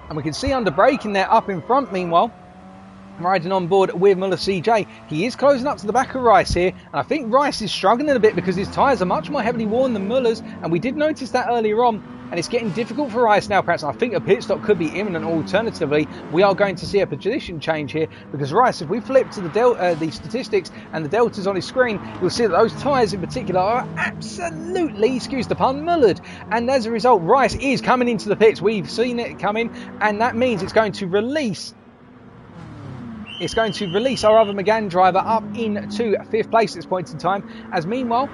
And we can see under braking there up in front meanwhile riding on board with Muller CJ. He is closing up to the back of Rice here, and I think Rice is struggling a bit because his tyres are much more heavily worn than Muller's, and we did notice that earlier on, and it's getting difficult for Rice now. Perhaps I think a pit stop could be imminent. Alternatively, we are going to see a position change here, because Rice, if we flip to the statistics and the deltas on his screen, you'll see that those tyres in particular are absolutely, excuse the pun, mullered, and as a result Rice is coming into the pits. We've seen it coming, and that means it's going to release our other Megane driver up into 5th place at this point in time, as meanwhile,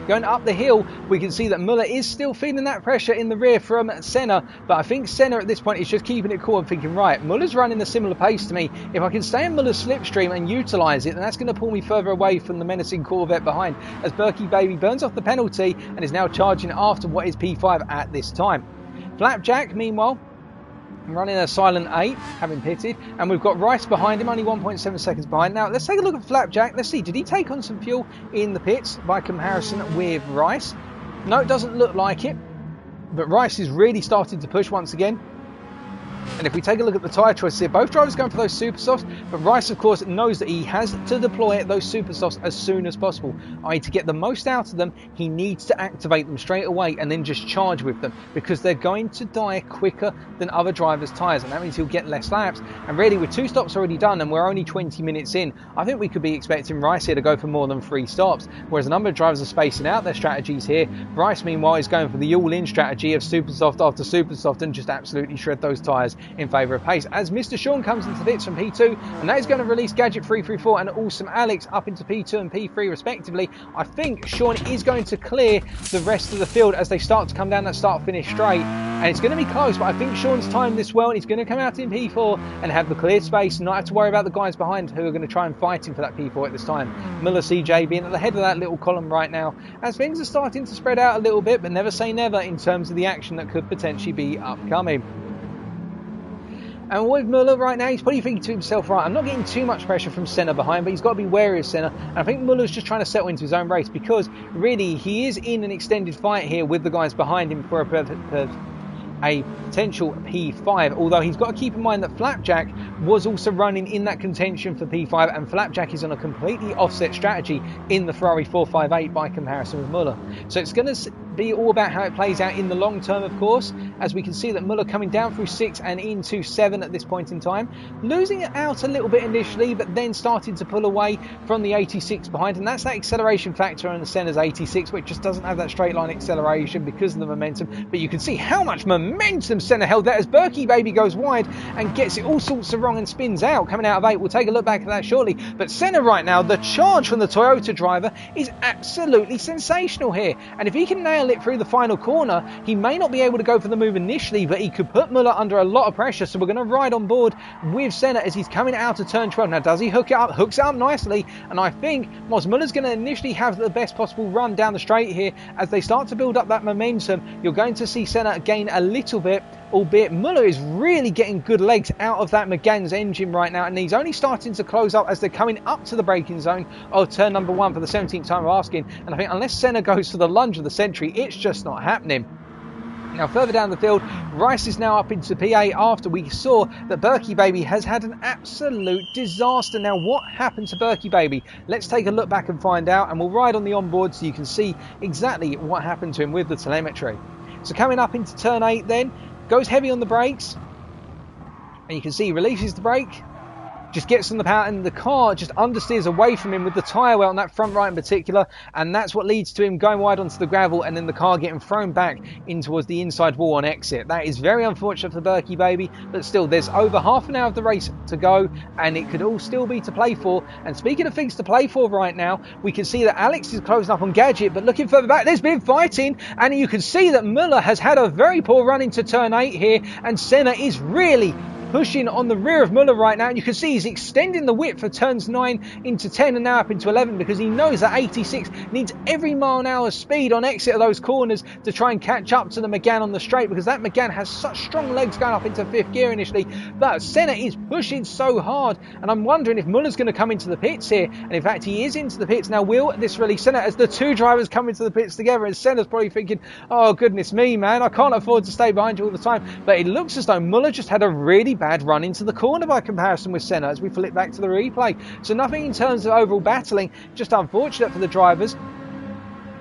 going up the hill, we can see that Muller is still feeling that pressure in the rear from Senna, but I think Senna at this point is just keeping it cool and thinking, right, Muller's running a similar pace to me. If I can stay in Muller's slipstream and utilise it, then that's going to pull me further away from the menacing Corvette behind, as Berkey Baby burns off the penalty and is now charging after what is P5 at this time. Flapjack, meanwhile, running a silent 8, having pitted, and we've got Rice behind him, only 1.7 seconds behind. Now let's take a look at Flapjack. Let's see, did he take on some fuel in the pits by comparison with Rice? No, it doesn't look like it, but Rice is really starting to push once again. And if we take a look at the tyre choices here, both drivers going for those super softs, but Rice of course knows that he has to deploy those super softs as soon as possible. To get the most out of them, he needs to activate them straight away and then just charge with them, because they're going to die quicker than other drivers' tyres, and that means he'll get less laps. And really, with 2 stops already done and we're only 20 minutes in, I think we could be expecting Rice here to go for more than 3 stops, whereas a number of drivers are spacing out their strategies here. Rice meanwhile is going for the all-in strategy of super soft after super soft and just absolutely shred those tyres in favour of pace, as Mr. Sean comes into the pits from P2, and that is going to release Gadget 334 and Awesome Alex up into P2 and P3 respectively. I think Sean is going to clear the rest of the field as they start to come down that start-finish straight, and it's going to be close, but I think Sean's timed this well, and he's going to come out in P4 and have the cleared space and not have to worry about the guys behind who are going to try and fight him for that P4 at this time. Muller CJ being at the head of that little column right now, as things are starting to spread out a little bit, but never say never in terms of the action that could potentially be upcoming. And with Muller right now, he's probably thinking to himself, right, I'm not getting too much pressure from Senna behind, but he's got to be wary of Senna. And I think Muller's just trying to settle into his own race, because really he is in an extended fight here with the guys behind him for a potential P5, although he's got to keep in mind that Flapjack was also running in that contention for P5, and Flapjack is on a completely offset strategy in the Ferrari 458 by comparison with Muller. So it's going to be all about how it plays out in the long term, of course, as we can see that Muller coming down through 6 and into 7 at this point in time, losing it out a little bit initially, but then starting to pull away from the 86 behind, and that's that acceleration factor on the Senna's 86, which just doesn't have that straight line acceleration because of the momentum. But you can see how much momentum Senna held there as Berkey Baby goes wide and gets it all sorts of wrong and spins out, coming out of 8. We'll take a look back at that shortly, but Senna right now, the charge from the Toyota driver is absolutely sensational here, and if he can nail it through the final corner, he may not be able to go for the move initially, but he could put Muller under a lot of pressure. So we're going to ride on board with Senna as he's coming out of turn 12. Now, does he hook it up? Hooks it up nicely, and I think Muller's going to initially have the best possible run down the straight here. As they start to build up that momentum, you're going to see Senna gain a little bit, albeit Muller is really getting good legs out of that Megane's engine right now, and he's only starting to close up as they're coming up to the braking zone of turn number 1 for the 17th time of asking. And I think unless Senna goes for the lunge of the century, it's just not happening. Now further down the field, Rice is now up into PA after we saw that Berkey Baby has had an absolute disaster. Now what happened to Berkey Baby? Let's take a look back and find out, and we'll ride on the onboard so you can see exactly what happened to him with the telemetry. So coming up into turn 8 then, goes heavy on the brakes, and you can see he releases the brake, just gets on the power, and the car just understeers away from him with the tyre well on that front right in particular, and that's what leads to him going wide onto the gravel and then the car getting thrown back in towards the inside wall on exit. That is very unfortunate for Berkey Baby, but still there's over half an hour of the race to go and it could all still be to play for. And speaking of things to play for right now, we can see that Alex is closing up on Gadget, but looking further back, there's been fighting, and you can see that Muller has had a very poor run into turn 8 here, and Senna is really pushing on the rear of Muller right now, and you can see he's extending the width for turns 9 into 10 and now up into 11, because he knows that 86 needs every mile an hour speed on exit of those corners to try and catch up to the Megane on the straight, because that Megane has such strong legs going up into 5th gear initially. but Senna is pushing so hard, and I'm wondering if Muller's going to come into the pits here, and in fact he is into the pits. Now will this release Senna as the two drivers come into the pits together, and Senna's probably thinking, oh goodness me man, I can't afford to stay behind you all the time, but it looks as though Muller just had a really bad run into the corner by comparison with Senna as we flip back to the replay. So nothing in terms of overall battling, just unfortunate for the drivers.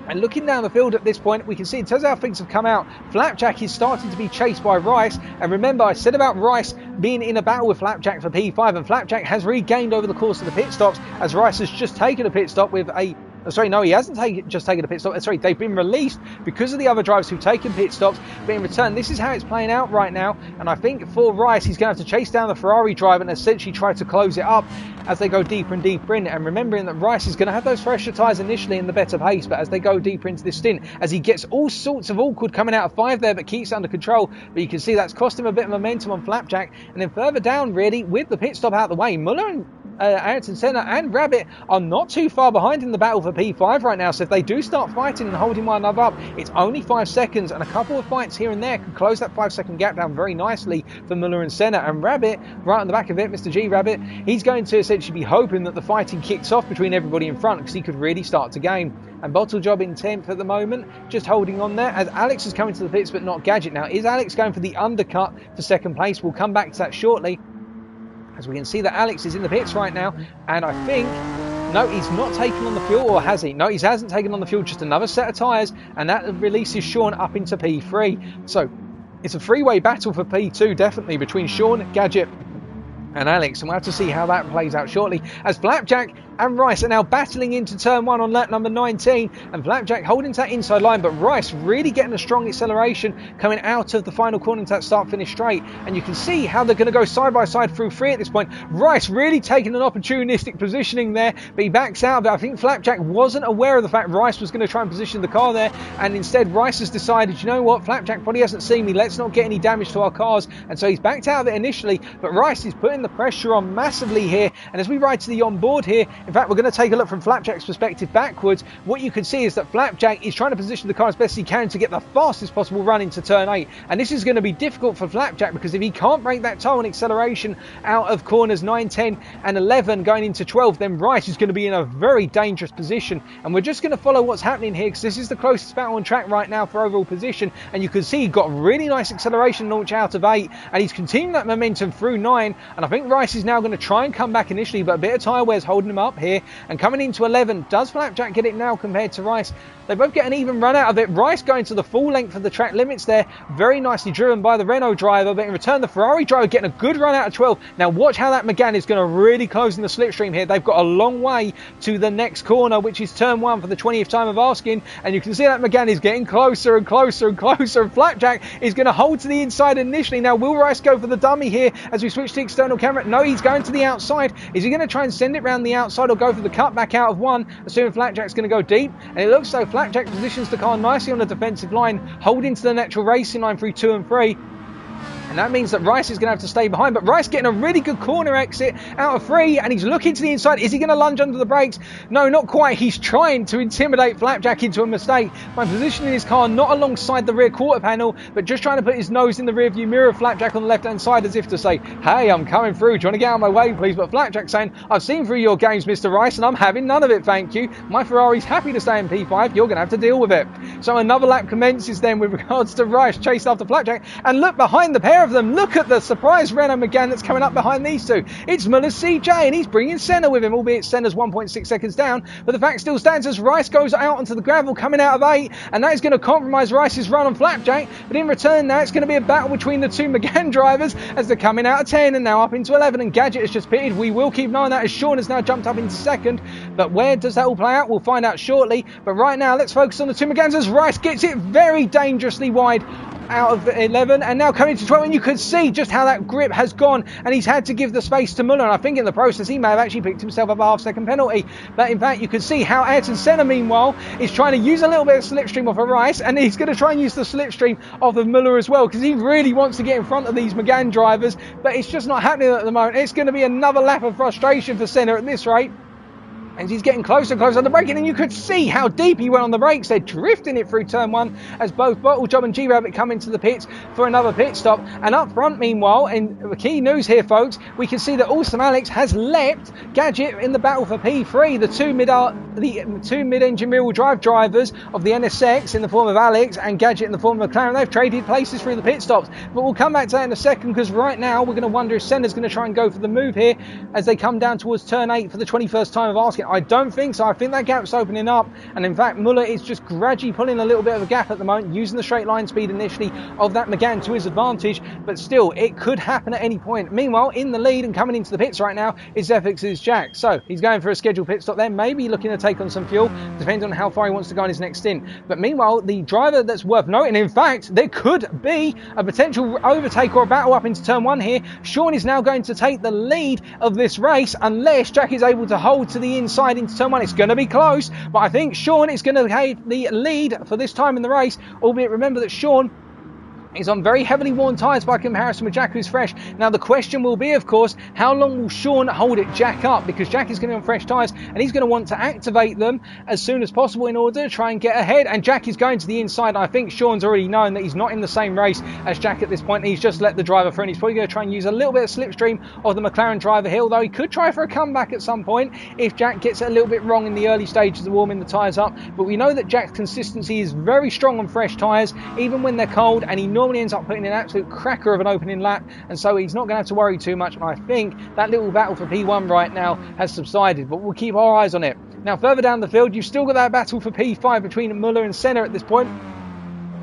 And looking down the field at this point, we can see in terms of how things have come out, Flapjack is starting to be chased by Rice. And remember, I said about Rice being in a battle with Flapjack for P5, and Flapjack has regained over the course of the pit stops, as Rice has just taken a pit stop with a... Sorry, no, he hasn't just taken a pit stop. Sorry, they've been released because of the other drivers who've taken pit stops. But in return, this is how it's playing out right now. And I think for Rice, he's going to have to chase down the Ferrari driver and essentially try to close it up as they go deeper and deeper in. And remembering that Rice is going to have those fresher tyres initially in the better pace, but as they go deeper into this stint, as he gets all sorts of awkward coming out of 5 there, but keeps it under control. But you can see that's cost him a bit of momentum on Flapjack. And then further down, really, with the pit stop out of the way, Muller and Ayrton Senna and Rabbit are not too far behind in the battle for P5 right now, so if they do start fighting and holding one another up, it's only 5 seconds, and a couple of fights here and there can close that 5-second gap down very nicely for Muller and Senna. And Rabbit, right on the back of it, Mr. G Rabbit, he's going to essentially be hoping that the fighting kicks off between everybody in front, because he could really start to gain. And Bottle Job in 10th at the moment, just holding on there, as Alex is coming to the pits but not Gadget. Now, is Alex going for the undercut for second place? We'll come back to that shortly, as we can see that Alex is in the pits right now, and I think, no, he's not taken on the fuel, or has he? No, he hasn't taken on the fuel, just another set of tyres, and that releases Sean up into P3. So it's a three-way battle for P2, definitely, between Sean, Gadget and Alex, and we'll have to see how that plays out shortly, as Flapjack and Rice are now battling into turn 1 on lap number 19, and Flapjack holding to that inside line, but Rice really getting a strong acceleration coming out of the final corner to that start-finish straight. And you can see how they're going to go side by side through 3 at this point. Rice really taking an opportunistic positioning there, but he backs out. But I think Flapjack wasn't aware of the fact Rice was going to try and position the car there, and instead Rice has decided, you know what, Flapjack probably hasn't seen me, let's not get any damage to our cars, and so he's backed out of it initially. But Rice is putting the pressure on massively here, and as we ride to the onboard here, in fact we're going to take a look from Flapjack's perspective backwards. What you can see is that Flapjack is trying to position the car as best he can to get the fastest possible run into turn 8, and this is going to be difficult for Flapjack, because if he can't break that toe on acceleration out of corners 9, 10 and 11 going into 12, then Rice is going to be in a very dangerous position. And we're just going to follow what's happening here, because this is the closest battle on track right now for overall position, and you can see he got really nice acceleration launch out of 8, and he's continuing that momentum through 9, and I think Rice is now going to try and come back initially, but a bit of tyre wear's holding him up here. And coming into 11, does Flapjack get it now compared to Rice? They both get an even run out of it. Rice going to the full length of the track limits there, very nicely driven by the Renault driver, but in return the Ferrari driver getting a good run out of 12. Now watch how that Megane is going to really close in the slipstream here. They've got a long way to the next corner, which is turn 1 for the 20th time of asking, and you can see that Megane is getting closer and closer and closer, and Flapjack is going to hold to the inside initially. Now will Rice go for the dummy here as we switch to external camera? No, he's going to the outside. Is he going to try and send it round the outside, or go for the cut back out of 1, assuming Flapjack's going to go deep? And it looks like Flapjack positions the car nicely on the defensive line, holding to the natural racing line through 2 and 3. And that means that Rice is going to have to stay behind. But Rice getting a really good corner exit out of 3. And he's looking to the inside. Is he going to lunge under the brakes? No, not quite. He's trying to intimidate Flapjack into a mistake by positioning his car not alongside the rear quarter panel, but just trying to put his nose in the rear view mirror of Flapjack on the left-hand side, as if to say, hey, I'm coming through. Do you want to get out of my way, please? But Flapjack saying, I've seen through your games, Mr. Rice, and I'm having none of it, thank you. My Ferrari's happy to stay in P5. You're going to have to deal with it. So another lap commences then with regards to Rice chased after Flapjack. And look behind the pair of them. Look at the surprise Renault Megane that's coming up behind these two. It's Muller's CJ, and he's bringing Senna with him, albeit Senna's 1.6 seconds down. But the fact still stands as Rice goes out onto the gravel coming out of 8, and that is going to compromise Rice's run on Flapjack. But in return now it's going to be a battle between the two Megane drivers as they're coming out of 10 and now up into 11, and Gadget has just pitted. We will keep an eye on that as Sean has now jumped up into 2nd. But where does that all play out? We'll find out shortly. But right now let's focus on the two Meganes as Rice gets it very dangerously wide out of 11, and now coming to 12, and you could see just how that grip has gone, and he's had to give the space to Muller, and I think in the process he may have actually picked himself up a half-second penalty. But in fact you could see how Ayrton Senna meanwhile is trying to use a little bit of slipstream off of Rice, and he's going to try and use the slipstream off of Muller as well, because he really wants to get in front of these Megane drivers, but it's just not happening at the moment. It's going to be another lap of frustration for Senna at this rate. as he's getting closer and closer on the braking, and you could see how deep he went on the brakes. They're drifting it through turn 1 as both Bottle Job and G-Rabbit come into the pits for another pit stop. And up front, meanwhile, in key news here, folks, we can see that Awesome Alex has leapt Gadget in the battle for P3. The two mid-engine rear-wheel drive drivers of the NSX in the form of Alex and Gadget in the form of McLaren, they've traded places through the pit stops. But we'll come back to that in a second, because right now we're going to wonder if Senna's going to try and go for the move here as they come down towards turn 8 for the 21st time of asking. I don't think so. I think that gap's opening up, and in fact Muller is just gradually pulling a little bit of a gap at the moment, using the straight line speed initially of that Megane to his advantage, but still it could happen at any point. Meanwhile, in the lead and coming into the pits right now is FX's Jack, so he's going for a scheduled pit stop there, maybe looking to take on some fuel, depending on how far he wants to go on his next stint. But meanwhile, the driver that's worth noting, in fact there could be a potential overtake or a battle up into turn 1 here. Sean is now going to take the lead of this race unless Jack is able to hold to the inside into turn 1. It's going to be close, but I think Sean is going to have the lead for this time in the race, albeit remember that Sean is on very heavily worn tyres by comparison with Jack, who's fresh. Now the question will be, of course, how long will Sean hold it Jack up, because Jack is going to be on fresh tyres and he's going to want to activate them as soon as possible in order to try and get ahead, and Jack is going to the inside. I think Sean's already known that he's not in the same race as Jack at this point. He's just let the driver through, and he's probably going to try and use a little bit of slipstream of the McLaren driver here, although he could try for a comeback at some point if Jack gets it a little bit wrong in the early stages of warming the tyres up. But we know that Jack's consistency is very strong on fresh tyres, even when they're cold, and he normally ends up putting in an absolute cracker of an opening lap, and so he's not going to have to worry too much. And I think that little battle for P1 right now has subsided, but we'll keep our eyes on it. Now further down the field, you've still got that battle for P5 between Muller and Senna at this point.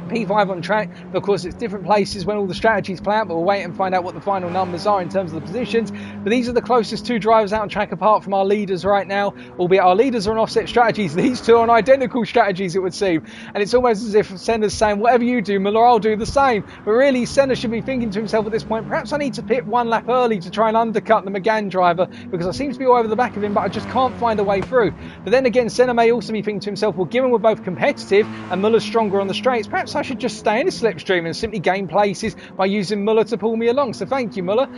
P5 on track, but of course it's different places when all the strategies play out, but we'll wait and find out what the final numbers are in terms of the positions. But these are the closest two drivers out on track apart from our leaders right now, albeit our leaders are on offset strategies. These two are on identical strategies, it would seem, and it's almost as if Senna's saying, whatever you do, Muller, I'll do the same. But really Senna should be thinking to himself at this point, perhaps I need to pit one lap early to try and undercut the Megane driver, because I seem to be all over the back of him, but I just can't find a way through. But then again, Senna may also be thinking to himself, well, given we're both competitive and Muller's stronger on the straights, perhaps I should just stay in a slipstream and simply gain places by using Muller to pull me along. So thank you, Muller.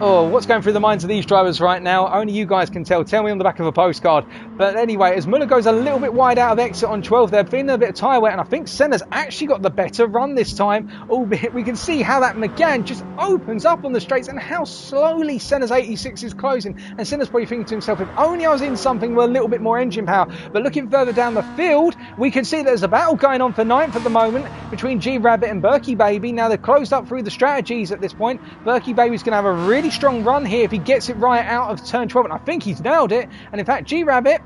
Oh, what's going through the minds of these drivers right now? Only you guys can tell. Tell me on the back of a postcard. But anyway, as Muller goes a little bit wide out of exit on 12, they're feeling a bit of tyre wear, and I think Senna's actually got the better run this time, albeit we can see how that Megane just opens up on the straights and how slowly Senna's 86 is closing. And Senna's probably thinking to himself, if only I was in something with a little bit more engine power. But looking further down the field, we can see there's a battle going on for 9th at the moment between G-Rabbit and Berkey Baby. Now they're closed up through the strategies at this point. Berkey Baby's going to have a really strong run here if he gets it right out of turn 12, and I think he's nailed it. And in fact, G-Rabbit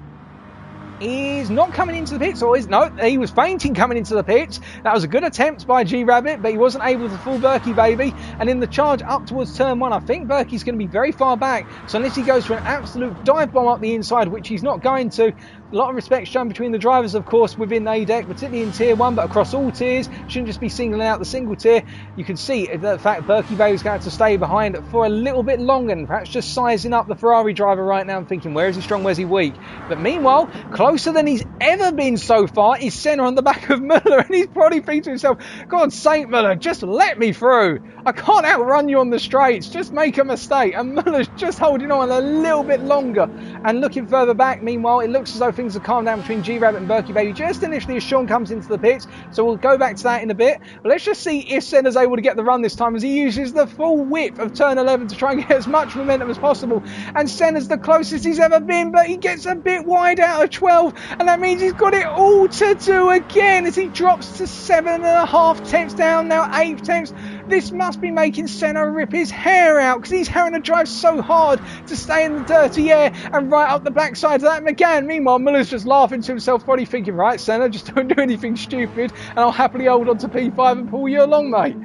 is not coming into the pits, or is no, he was fainting coming into the pits. That was a good attempt by G-Rabbit, but he wasn't able to fool Berkey Baby. And in the charge up towards turn 1, I think Berkey's going to be very far back, so unless he goes for an absolute dive bomb up the inside, which he's not going to. A lot of respect shown between the drivers, of course, within ADEC, particularly in tier 1, but across all tiers. Shouldn't just be singling out the single tier. You can see the fact Berkey Baby's going to have to stay behind for a little bit longer, and perhaps just sizing up the Ferrari driver right now and thinking, where is he strong, where's he weak? But meanwhile, closer than he's ever been so far is Senna on the back of Muller, and he's probably thinking to himself, God's sake, Muller, just let me through. I can't outrun you on the straights, just make a mistake. And Muller's just holding on a little bit longer. And looking further back, meanwhile, it looks as though things have calmed down between G-Rabbit and Berkey Baby just initially as Sean comes into the pits, so we'll go back to that in a bit. But let's just see if Senna's able to get the run this time, as he uses the full width of turn 11 to try and get as much momentum as possible. And Senna's the closest he's ever been, but he gets a bit wide out of 12, and that means he's got it all to do again as he drops to 7.5 tenths down, now 8 tenths. This must be making Senna rip his hair out, because he's having to drive so hard to stay in the dirty air and right up the backside of that Megane. Meanwhile, Muller's just laughing to himself, probably thinking, right, Senna, just don't do anything stupid and I'll happily hold on to P5 and pull you along, mate.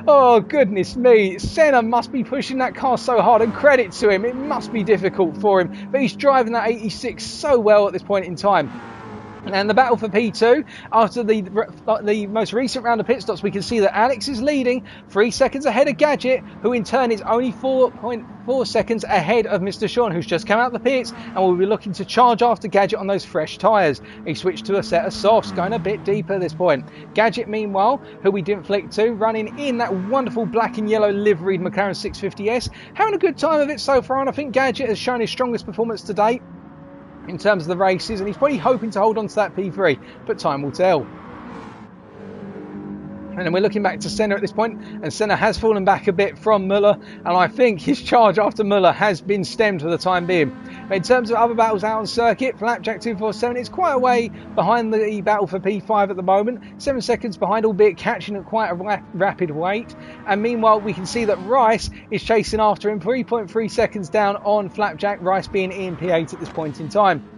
Oh, goodness me. Senna must be pushing that car so hard, and credit to him, it must be difficult for him, but he's driving that 86 so well at this point in time. And the battle for P2, after the most recent round of pit stops, we can see that Alex is leading 3 seconds ahead of Gadget, who in turn is only 4.4 seconds ahead of Mr. Sean, who's just come out the pits and will be looking to charge after Gadget on those fresh tyres. He switched to a set of softs, going a bit deeper at this point. Gadget, meanwhile, who we didn't flick to, running in that wonderful black and yellow liveried McLaren 650S, having a good time of it so far, and I think Gadget has shown his strongest performance to date. in terms of the races, and he's probably hoping to hold on to that P3, but time will tell. And then we're looking back to Senna at this point, and Senna has fallen back a bit from Muller, and I think his charge after Muller has been stemmed for the time being. But in terms of other battles out on circuit, Flapjack 247 is quite a way behind the battle for P5 at the moment, 7 seconds behind, albeit catching at quite a rapid rate. And meanwhile, we can see that Rice is chasing after him, 3.3 seconds down on Flapjack, Rice being in P8 at this point in time.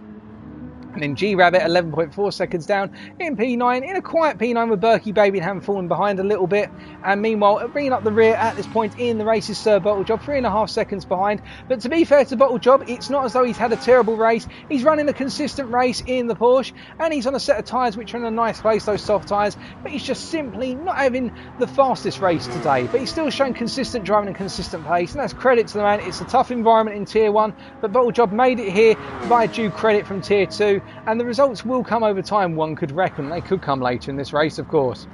And then G-Rabbit 11.4 seconds down in P9, in a quiet P9 with Berkey Baby and having fallen behind a little bit. And meanwhile, bringing up the rear at this point in the race is Sir Bottle Job, 3.5 seconds behind. But to be fair to Bottle Job, it's not as though he's had a terrible race. He's running a consistent race in the Porsche, and he's on a set of tyres which are in a nice place, those soft tyres. But he's just simply not having the fastest race today. But he's still showing consistent driving and consistent pace, and that's credit to the man. It's a tough environment in Tier 1, but Bottle Job made it here by due credit from Tier 2. And the results will come over time, one could reckon. They could come later in this race, of course.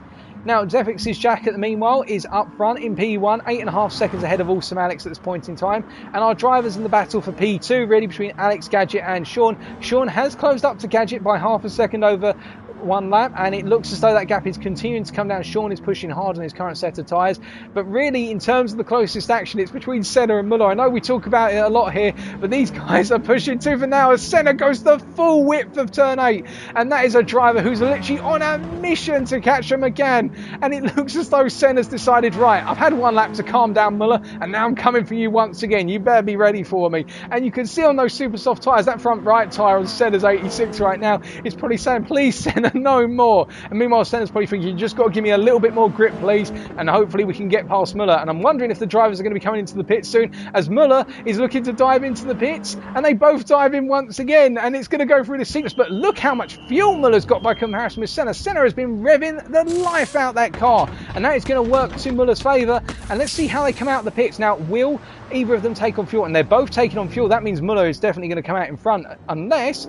Now, Zephyx's Jacket, meanwhile, is up front in P1, 8.5 seconds ahead of Awesome Alex at this point in time. And our drivers in the battle for P2, really between Alex, Gadget and Sean. Sean has closed up to Gadget by half a second over one lap, and it looks as though that gap is continuing to come down. Sean is pushing hard on his current set of tyres, but really in terms of the closest action, it's between Senna and Muller. I know we talk about it a lot here, but these guys are pushing tooth and nail as Senna goes the full width of turn 8, and that is a driver who's literally on a mission to catch him again. And it looks as though Senna's decided, right, I've had one lap to calm down Muller, and now I'm coming for you once again. You better be ready for me. And you can see on those super soft tyres, that front right tyre on Senna's 86 right now is probably saying, please Senna, no more. And meanwhile, Senna's probably thinking, you just got to give me a little bit more grip, please, and hopefully we can get past Muller. And I'm wondering if the drivers are going to be coming into the pits soon, as Muller is looking to dive into the pits, and they both dive in once again, and it's going to go through the sequence. But look how much fuel Muller's got by comparison with Senna. Senna has been revving the life out that car, and that is going to work to Muller's favour. And let's see how they come out of the pits. Now, will either of them take on fuel? And they're both taking on fuel. That means Muller is definitely going to come out in front, unless...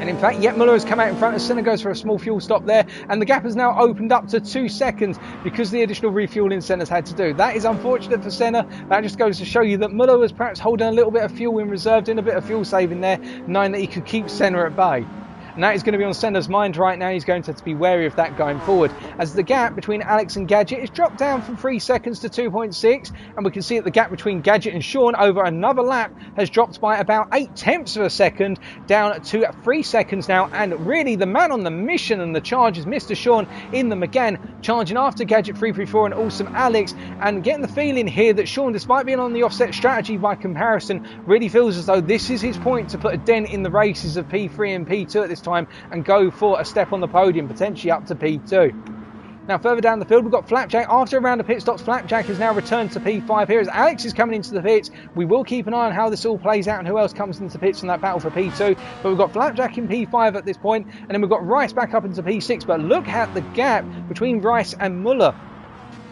And in fact, yet Muller has come out in front as Senna goes for a small fuel stop there, and the gap has now opened up to 2 seconds because of the additional refueling Senna's had to do. That is unfortunate for Senna. That just goes to show you that Muller was perhaps holding a little bit of fuel in reserve, doing a bit of fuel saving there, knowing that he could keep Senna at bay. And that is going to be on Senna's mind right now. He's going to have to be wary of that going forward, as the gap between Alex and Gadget is dropped down from 3 seconds to 2.6, and we can see that the gap between Gadget and Sean over another lap has dropped by about 0.8 of a second down to 3 seconds now. And really the man on the mission and the charge is Mr. Sean in the Megane, charging after Gadget 334 and Awesome Alex, and getting the feeling here that Sean, despite being on the offset strategy by comparison, really feels as though this is his point to put a dent in the races of P3 and P2 at this time and go for a step on the podium, potentially up to P2. Now further down the field, we've got Flapjack. After a round of pit stops, Flapjack has now returned to P5 here as Alex is coming into the pits. We will keep an eye on how this all plays out and who else comes into the pits in that battle for P2. But we've got Flapjack in P5 at this point, and then we've got Rice back up into P6. But look at the gap between Rice and Muller.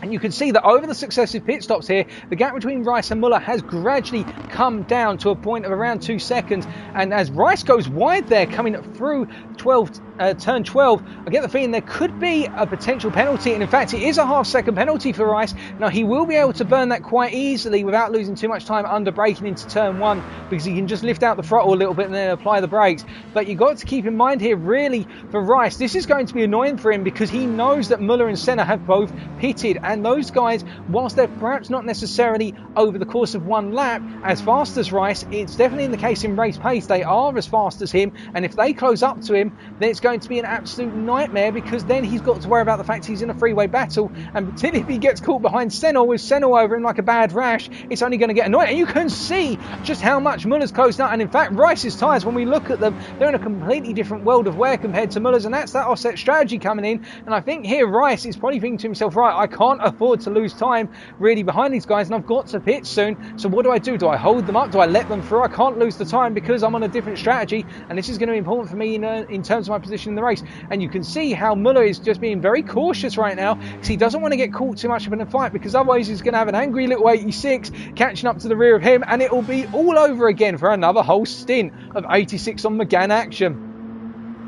And you can see that over the successive pit stops here, the gap between Rice and Muller has gradually come down to a point of around 2 seconds. And as Rice goes wide there, coming through turn 12, I get the feeling there could be a potential penalty. And in fact, it is a half-second penalty for Rice. Now, he will be able to burn that quite easily without losing too much time under braking into turn 1, because he can just lift out the throttle a little bit and then apply the brakes. But you've got to keep in mind here, really, for Rice, this is going to be annoying for him because he knows that Muller and Senna have both pitted. And those guys, whilst they're perhaps not necessarily over the course of one lap as fast as Rice, it's definitely in the case in race pace, they are as fast as him. And if they close up to him, then it's going to be an absolute nightmare, because then he's got to worry about the fact he's in a freeway battle, and particularly if he gets caught behind Senna with Senna over him like a bad rash, it's only going to get annoying. And you can see just how much Muller's closed up. And in fact, Rice's tyres, when we look at them, they're in a completely different world of wear compared to Muller's, and that's that offset strategy coming in. And I think here Rice is probably thinking to himself, right, I can't afford to lose time really behind these guys, and I've got to pit soon, so what do I do? Do I hold them up? Do I let them through? I can't lose the time because I'm on a different strategy, and this is going to be important for me in terms of my position in the race. And you can see how Muller is just being very cautious right now, because he doesn't want to get caught too much in a fight, because otherwise he's going to have an angry little 86 catching up to the rear of him, and it will be all over again for another whole stint of 86 on Megane action.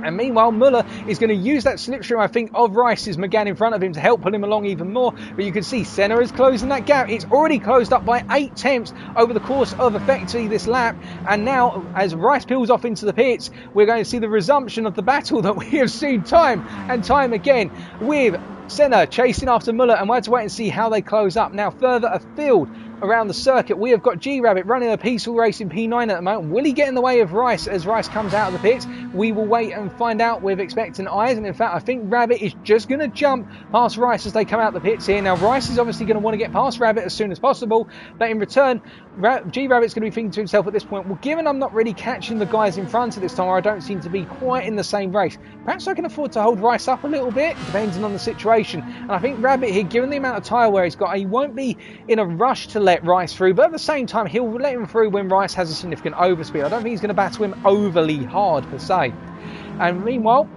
And meanwhile, Muller is going to use that slipstream, I think, of Rice's Megane in front of him to help pull him along even more. But you can see Senna is closing that gap. It's already closed up by 8 tenths over the course of effectively this lap. And now, as Rice peels off into the pits, we're going to see the resumption of the battle that we have seen time and time again, with Senna chasing after Muller. And we'll have to wait and see how they close up. Now, further afield around the circuit, we have got G-Rabbit running a peaceful race in P9 at the moment. Will he get in the way of Rice as Rice comes out of the pits? We will wait and find out with expectant eyes. And in fact, I think Rabbit is just going to jump past Rice as they come out the pits here. Now, Rice is obviously going to want to get past Rabbit as soon as possible, but in return, G-Rabbit's going to be thinking to himself at this point, well, given I'm not really catching the guys in front of this time, or I don't seem to be quite in the same race, perhaps I can afford to hold Rice up a little bit, depending on the situation. And I think Rabbit here, given the amount of tyre wear he's got, he won't be in a rush to let Rice through, but at the same time, he'll let him through when Rice has a significant overspeed. I don't think he's going to battle him overly hard, per se. And meanwhile,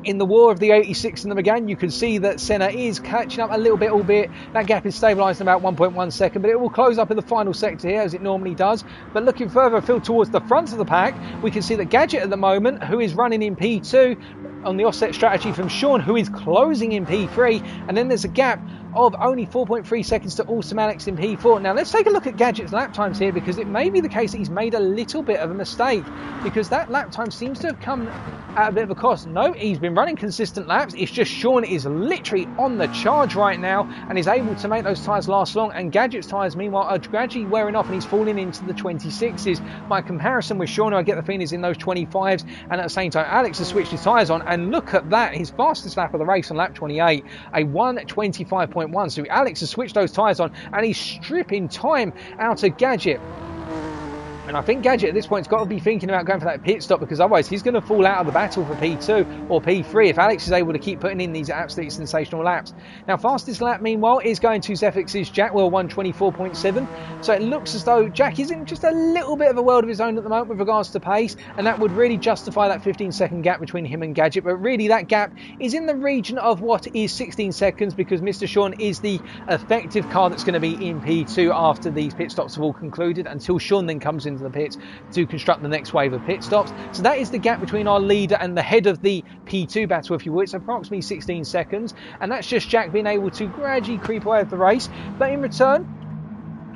in the war of the 86 and the Megane, you can see that Senna is catching up a little bit, albeit that gap is stabilised in about 1.1 second, but it will close up in the final sector here, as it normally does. But looking further afield towards the front of the pack, we can see that Gadget at the moment, who is running in P2, on the offset strategy from Sean, who is closing in P3, and then there's a gap of only 4.3 seconds to Automatics in P4. Now let's take a look at Gadget's lap times here, because it may be the case that he's made a little bit of a mistake, because that lap time seems to have come at a bit of a cost. No, he's been running consistent laps. It's just Sean is literally on the charge right now and is able to make those tyres last long, and Gadget's tyres meanwhile are gradually wearing off and he's falling into the 26s. By comparison with Sean, who I get the feeling is in those 25s, and at the same time Alex has switched his tyres on, and look at that, his fastest lap of the race on lap 28, a 1:25.1. So Alex has switched those tyres on and he's stripping time out of Gadget. And I think Gadget at this point has got to be thinking about going for that pit stop, because otherwise he's going to fall out of the battle for P2 or P3 if Alex is able to keep putting in these absolutely sensational laps. Now, fastest lap meanwhile is going to Zefix's Jack, well, 1:24.7. So it looks as though Jack is in just a little bit of a world of his own at the moment with regards to pace, and that would really justify that 15-second gap between him and Gadget. But really that gap is in the region of what is 16 seconds, because Mr. Sean is the effective car that's going to be in P2 after these pit stops have all concluded, until Sean then comes into the pits to construct the next wave of pit stops. So that is the gap between our leader and the head of the P2 battle, if you will. It's approximately 16 seconds, and that's just Jack being able to gradually creep away with the race. But in return,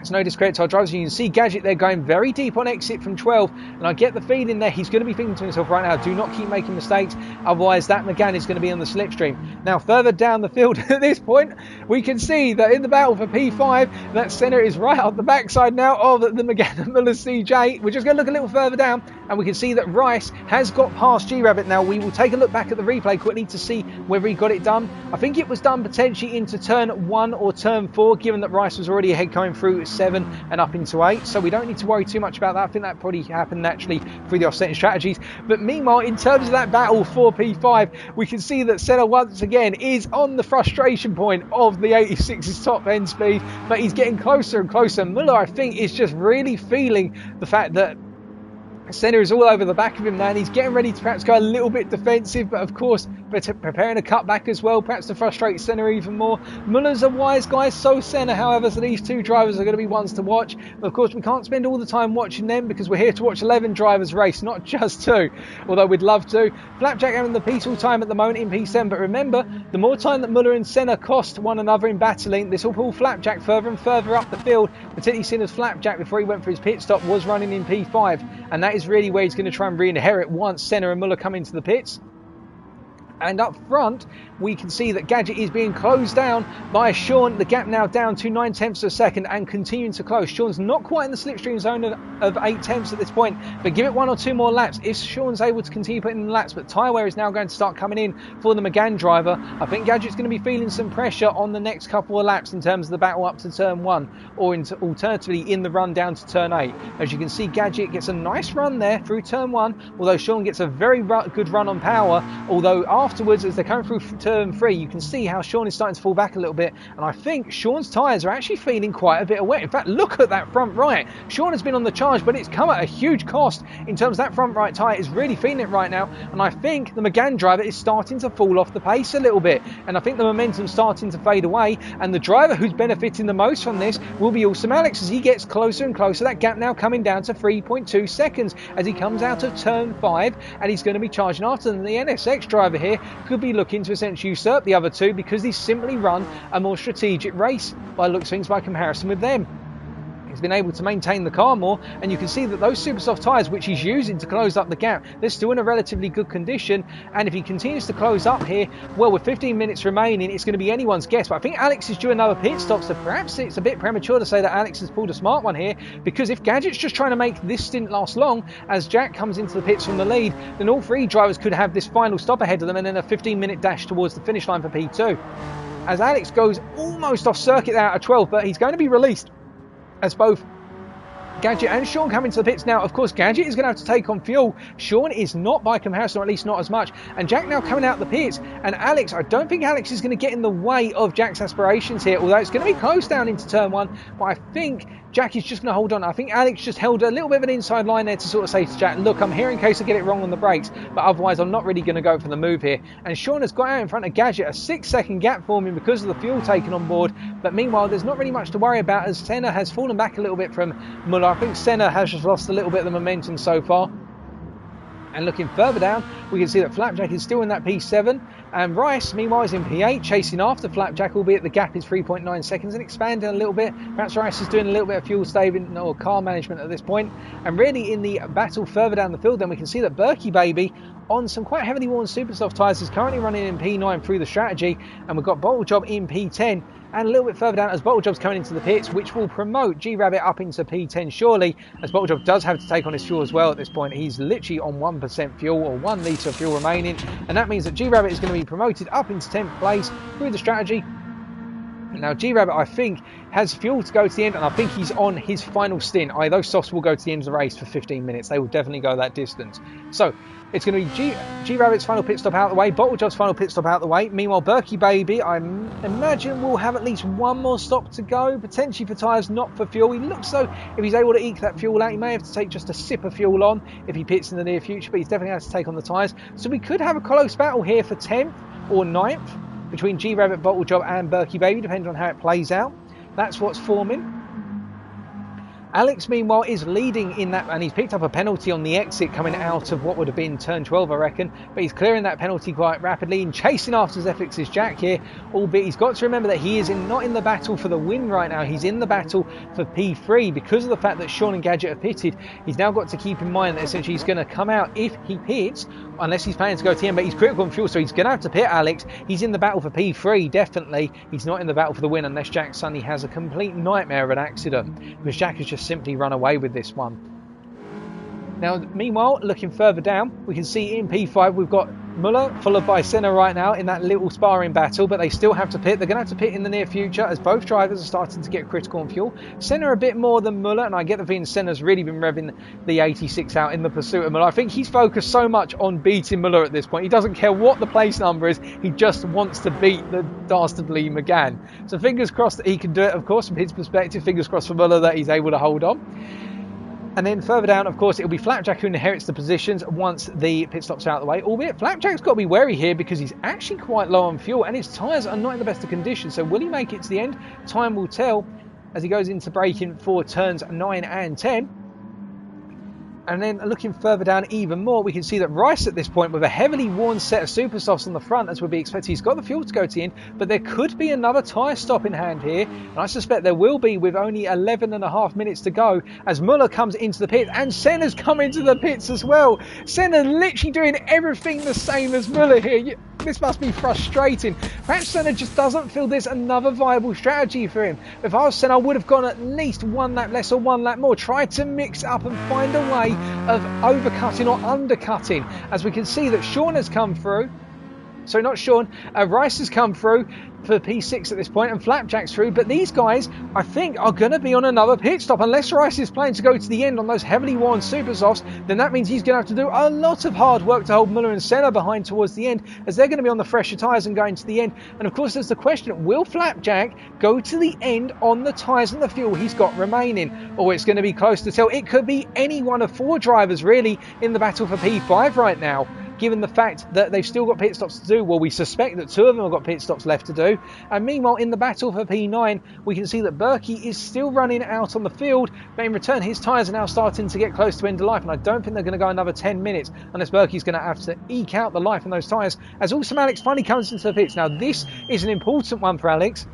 it's no discredit to our drivers. You can see Gadget there going very deep on exit from 12, and I get the feeling there he's going to be thinking to himself right now, do not keep making mistakes, otherwise that Megane is going to be on the slipstream. Now further down the field at this point, we can see that in the battle for P5, that Senna is right up the backside now of the Megane and Muller CJ. We're just going to look a little further down, and we can see that Rice has got past G-Rabbit. Now we will take a look back at the replay quickly to see whether he got it done. I think it was done potentially into turn 1 or turn 4, given that Rice was already ahead coming through 7 and up into 8, so we don't need to worry too much about that. I think that probably happened naturally through the offsetting strategies. But meanwhile, in terms of that battle for P5, we can see that Senna once again is on the frustration point of the 86's top end speed, but he's getting closer and closer. Muller, I think, is just really feeling the fact that Senna is all over the back of him now, and he's getting ready to perhaps go a little bit defensive, but of course preparing a cutback as well, perhaps to frustrate Senna even more. Muller's a wise guy, so Senna, however, so these two drivers are going to be ones to watch. But of course we can't spend all the time watching them, because we're here to watch 11 drivers race, not just 2, although we'd love to. Flapjack having the peaceful time at the moment in P7, but remember, the more time that Muller and Senna cost one another in battling, this will pull Flapjack further and further up the field, particularly seeing as Flapjack, before he went for his pit stop, was running in P5, and that is really where he's going to try and re-inherit once Senna and Muller come into the pits. And up front, we can see that Gadget is being closed down by Sean. The gap now down to 9 tenths of a second and continuing to close. Sean's not quite in the slipstream zone of 8 tenths at this point, but give it 1 or 2 more laps. If Sean's able to continue putting in the laps, but tyre wear is now going to start coming in for the Megane driver, I think Gadget's going to be feeling some pressure on the next couple of laps in terms of the battle up to turn 1, or alternatively in the run down to turn 8. As you can see, Gadget gets a nice run there through turn 1, although Sean gets a very good run on power, although afterwards, as they're coming through turn 3, you can see how Sean is starting to fall back a little bit, and I think Sean's tyres are actually feeling quite a bit of wet. In fact, look at that front right. Sean has been on the charge, but it's come at a huge cost in terms of that front right tyre is really feeling it right now, and I think the McGann driver is starting to fall off the pace a little bit, and I think the momentum's starting to fade away, and the driver who's benefiting the most from this will be Awesome Alex as he gets closer and closer. That gap now coming down to 3.2 seconds as he comes out of turn 5, and he's going to be charging after them. The NSX driver here could be looking to essentially usurp the other two because he's simply run a more strategic race by looks of things by comparison with them. He's been able to maintain the car more, and you can see that those super soft tyres which he's using to close up the gap, they're still in a relatively good condition, and if he continues to close up here, well, with 15 minutes remaining, it's going to be anyone's guess. But I think Alex is due another pit stop, so perhaps it's a bit premature to say that Alex has pulled a smart one here, because if Gadget's just trying to make this stint last long, as Jack comes into the pits from the lead, then all three drivers could have this final stop ahead of them and then a 15-minute dash towards the finish line for P2. As Alex goes almost off circuit out of 12, but he's going to be released as both Gadget and Sean come into the pits now. Of course, Gadget is going to have to take on fuel. Sean is not by comparison, or at least not as much. And Jack now coming out the pits. And Alex, I don't think Alex is going to get in the way of Jack's aspirations here, although it's going to be close down into turn 1. But I think Jack is just going to hold on. I think Alex just held a little bit of an inside line there to sort of say to Jack, look, I'm here in case I get it wrong on the brakes, but otherwise I'm not really going to go for the move here. And Sean has got out in front of Gadget, a 6-second gap forming because of the fuel taken on board. But meanwhile, there's not really much to worry about as Senna has fallen back a little bit from Muller. I think Senna has just lost a little bit of the momentum so far. And looking further down, we can see that Flapjack is still in that P7, and Rice, meanwhile, is in P8, chasing after Flapjack, albeit the gap is 3.9 seconds and expanding a little bit. Perhaps Rice is doing a little bit of fuel saving or car management at this point. And really in the battle further down the field, then we can see that Berkey Baby, on some quite heavily worn super soft tyres, is currently running in P9 through the strategy, and we've got Bottle Job in P10. And a little bit further down as Bottle Job's coming into the pits, which will promote G-Rabbit up into P10 surely, as Bottle Job does have to take on his fuel as well at this point. He's literally on 1% fuel, or 1 litre of fuel remaining, and that means that G-Rabbit is going to be promoted up into 10th place through the strategy. Now G-Rabbit, I think, has fuel to go to the end, and I think he's on his final stint. Those softs will go to the end of the race for 15 minutes. They will definitely go that distance. So it's going to be G-Rabbit's final pit stop out of the way, Bottle Job's final pit stop out of the way. Meanwhile, Berkey Baby, I imagine, will have at least one more stop to go, potentially for tyres, not for fuel. He looks though, if he's able to eke that fuel out, he may have to take just a sip of fuel on if he pits in the near future, but he's definitely has to take on the tyres. So we could have a close battle here for 10th or 9th between G-Rabbit, Bottle Job and Berkey Baby, depending on how it plays out. That's what's forming. Alex, meanwhile, is leading in that, and he's picked up a penalty on the exit coming out of what would have been turn 12, I reckon, but he's clearing that penalty quite rapidly and chasing after Zephyx's Jack here, albeit he's got to remember that he is not in the battle for the win right now. He's in the battle for P3 because of the fact that Sean and Gadget have pitted. He's now got to keep in mind that essentially he's going to come out if he pits, unless he's planning to go to the end, but he's critical on fuel, so he's going to have to pit Alex. He's in the battle for P3, definitely. He's not in the battle for the win unless Jack suddenly has a complete nightmare of an accident, because Jack has just simply run away with this one. Now, meanwhile, looking further down, we can see in P5 we've got Muller followed by Senna right now in that little sparring battle, but they still have to pit. They're going to have to pit in the near future as both drivers are starting to get critical on fuel. Senna a bit more than Muller, and I get the feeling Senna's really been revving the 86 out in the pursuit of Muller. I think he's focused so much on beating Muller at this point. He doesn't care what the place number is. He just wants to beat the dastardly McGann. So fingers crossed that he can do it, of course, from his perspective. Fingers crossed for Muller that he's able to hold on. And then further down, of course, it'll be Flapjack who inherits the positions once the pit stops are out of the way. Albeit Flapjack's got to be wary here because he's actually quite low on fuel and his tyres are not in the best of condition. So will he make it to the end? Time will tell as he goes into braking for turns 9 and 10. And then looking further down even more, we can see that Rice at this point, with a heavily worn set of super softs on the front, as would be expected, he's got the fuel to go to the end, but there could be another tyre stop in hand here, and I suspect there will be with only 11.5 minutes to go as Muller comes into the pit, and Senna's come into the pits as well. Senna literally doing everything the same as Muller here. This must be frustrating. Perhaps Senna just doesn't feel there's another viable strategy for him. If I was Senna, I would have gone at least 1 lap less or 1 lap more, tried to mix up and find a way of overcutting or undercutting, as we can see that Sean has come through. sorry, not Sean, Rice has come through for P6 at this point, and Flapjack's through, but these guys, I think, are going to be on another pit stop. Unless Rice is planning to go to the end on those heavily worn super softs, then that means he's going to have to do a lot of hard work to hold Muller and Senna behind towards the end, as they're going to be on the fresher tyres and going to the end. And of course, there's the question, will Flapjack go to the end on the tyres and the fuel he's got remaining? Or it's going to be close to tell. It could be any one of 4 drivers, really, in the battle for P5 right now, given the fact that they've still got pit stops to do. Well, we suspect that 2 of them have got pit stops left to do. And meanwhile, in the battle for P9, we can see that Berkey is still running out on the field, but in return, his tyres are now starting to get close to end of life, and I don't think they're going to go another 10 minutes unless Berkey's going to have to eke out the life on those tyres, as also Alex finally comes into the pits. Now, this is an important one for Alex,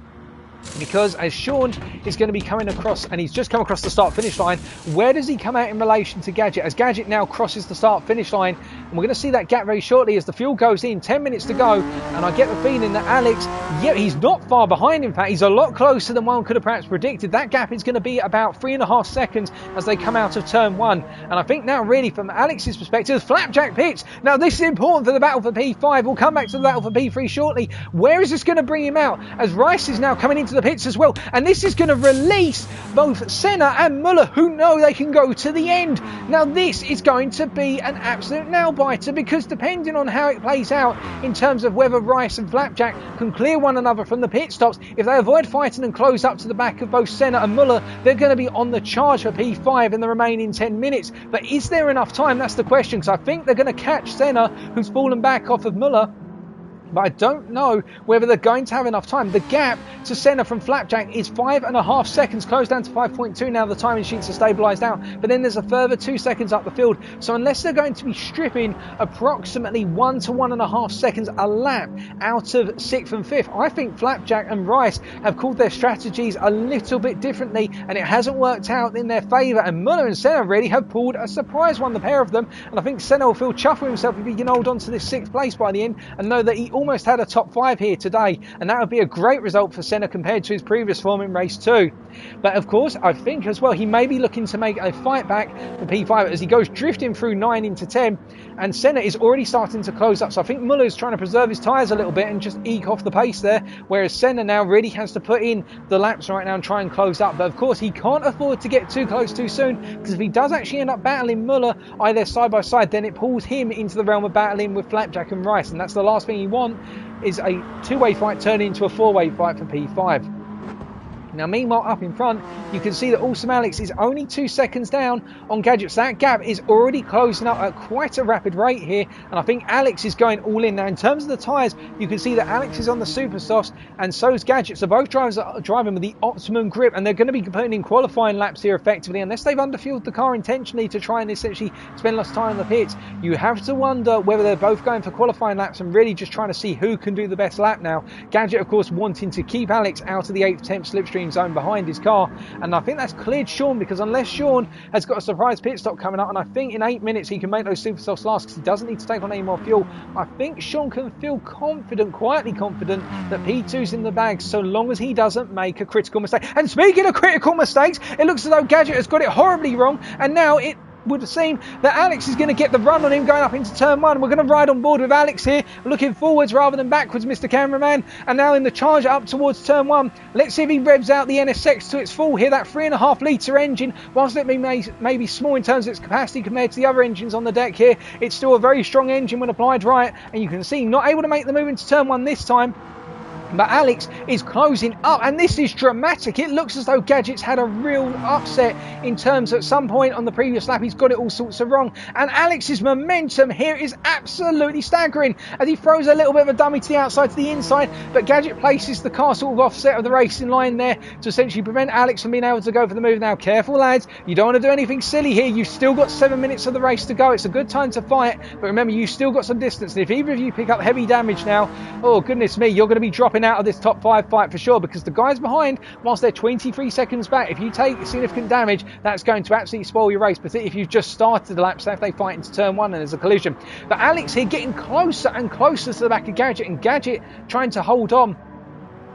because as Sean is going to be coming across, and he's just come across the start-finish line, where does he come out in relation to Gadget? As Gadget now crosses the start-finish line, and we're going to see that gap very shortly as the fuel goes in, 10 minutes to go, and I get the feeling that Alex, yeah, he's not far behind. In fact, he's a lot closer than one could have perhaps predicted. That gap is going to be about 3.5 seconds as they come out of turn 1, and I think now really from Alex's perspective, Flapjack pits. Now this is important for the battle for P5. We'll come back to the battle for P3 shortly. Where is this going to bring him out? As Rice is now coming into the pits as well, and this is going to release both Senna and Muller, who know they can go to the end. Now this is going to be an absolute nail-biter, because depending on how it plays out in terms of whether Rice and Flapjack can clear one another from the pit stops, if they avoid fighting and close up to the back of both Senna and Muller, they're going to be on the charge for P5 in the remaining 10 minutes. But is there enough time? That's the question, because I think they're going to catch Senna, who's fallen back off of Muller, but I don't know whether they're going to have enough time. The gap to Senna from Flapjack is 5.5 seconds, closed down to 5.2 now the timing sheets are stabilised out, but then there's a further 2 seconds up the field. So unless they're going to be stripping approximately 1 to 1.5 seconds a lap out of 6th and 5th, I think Flapjack and Rice have called their strategies a little bit differently, and it hasn't worked out in their favour, and Muller and Senna really have pulled a surprise one, the pair of them, and I think Senna will feel chuffed with himself if he can hold on to this 6th place by the end and know that he almost had a top 5 here today, and that would be a great result for Senna compared to his previous form in race 2. But of course, I think as well he may be looking to make a fight back for P5 as he goes drifting through 9 into 10, and Senna is already starting to close up. So I think Muller's trying to preserve his tyres a little bit and just eke off the pace there, whereas Senna now really has to put in the laps right now and try and close up. But of course, he can't afford to get too close too soon, because if he does actually end up battling Muller either side by side, then it pulls him into the realm of battling with Flapjack and Rice, and that's the last thing you want, is a two-way fight turning into a four-way fight for P5. Now, meanwhile, up in front, you can see that Awesome Alex is only 2 seconds down on Gadget. So that gap is already closing up at quite a rapid rate here, and I think Alex is going all in. Now, in terms of the tyres, you can see that Alex is on the super softs, and so is Gadget. So both drivers are driving with the optimum grip, and they're going to be putting in qualifying laps here effectively, unless they've underfueled the car intentionally to try and essentially spend less time in the pits. You have to wonder whether they're both going for qualifying laps and really just trying to see who can do the best lap now. Gadget, of course, wanting to keep Alex out of the 8th, 10th slipstream zone behind his car, and I think that's cleared Sean, because unless Sean has got a surprise pit stop coming up, and I think in 8 minutes he can make those super softs last because he doesn't need to take on any more fuel, I think Sean can feel confident, quietly confident, that P2's in the bag so long as he doesn't make a critical mistake. And speaking of critical mistakes, it looks as though Gadget has got it horribly wrong, and now it would seem that Alex is going to get the run on him going up into turn 1. We're going to ride on board with Alex here, looking forwards rather than backwards, Mr. Cameraman. And now in the charge up towards turn 1, let's see if he revs out the NSX to its full here. That 3.5 litre engine, whilst it may be small in terms of its capacity compared to the other engines on the deck here, it's still a very strong engine when applied right. And you can see not able to make the move into turn 1 this time, but Alex is closing up, and this is dramatic. It looks as though Gadget's had a real upset in terms at some point on the previous lap he's got it all sorts of wrong, and Alex's momentum here is absolutely staggering as he throws a little bit of a dummy to the outside to the inside, but Gadget places the car sort of offset of the racing line there to essentially prevent Alex from being able to go for the move. Now, careful lads, you don't want to do anything silly here. You've still got 7 minutes of the race to go. It's a good time to fight, but remember, you've still got some distance, and if either of you pick up heavy damage now, oh goodness me, you're going to be dropping out of this top 5 fight for sure, because the guys behind, whilst they're 23 seconds back, if you take significant damage, that's going to absolutely spoil your race, particularly if you've just started the lap, so if they fight into turn 1 and there's a collision. But Alex here getting closer and closer to the back of Gadget, and Gadget trying to hold on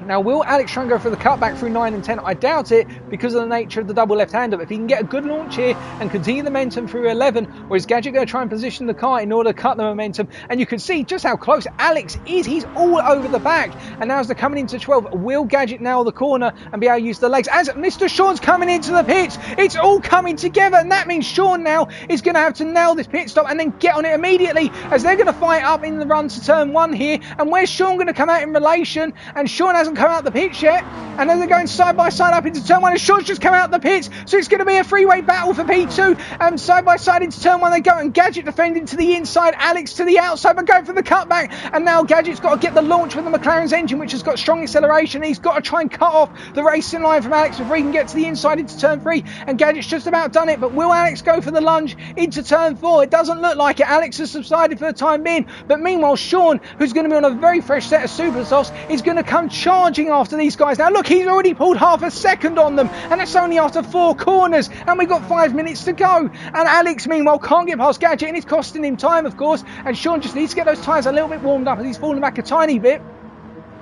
Now, will Alex try and go for the cutback through 9 and 10? I doubt it because of the nature of the double left-hander. But if he can get a good launch here and continue the momentum through 11, or is Gadget going to try and position the car in order to cut the momentum? And you can see just how close Alex is. He's all over the back. And now as they're coming into 12, will Gadget nail the corner and be able to use the legs? As Mr. Sean's coming into the pits, it's all coming together. And that means Sean now is going to have to nail this pit stop and then get on it immediately, as they're going to fight up in the run to turn 1 here. And where's Sean going to come out in relation? And Sean hasn't come out the pits yet, and then they're going side by side up into turn 1, and Sean's just come out the pits, so it's going to be a three-way battle for P2, and side by side into turn 1 they go, and Gadget defending to the inside, Alex to the outside, but going for the cutback, and now Gadget's got to get the launch with the McLaren's engine, which has got strong acceleration. He's got to try and cut off the racing line from Alex before he can get to the inside into turn 3, and Gadget's just about done it, but will Alex go for the lunge into turn 4? It doesn't look like it. Alex has subsided for the time being, but meanwhile Sean, who's going to be on a very fresh set of super softs, is going to come charging after these guys. Now look, he's already pulled half a second on them, and that's only after 4 corners, and we've got 5 minutes to go, and Alex meanwhile can't get past Gadget, and it's costing him time, of course, and Sean just needs to get those tyres a little bit warmed up as he's falling back a tiny bit.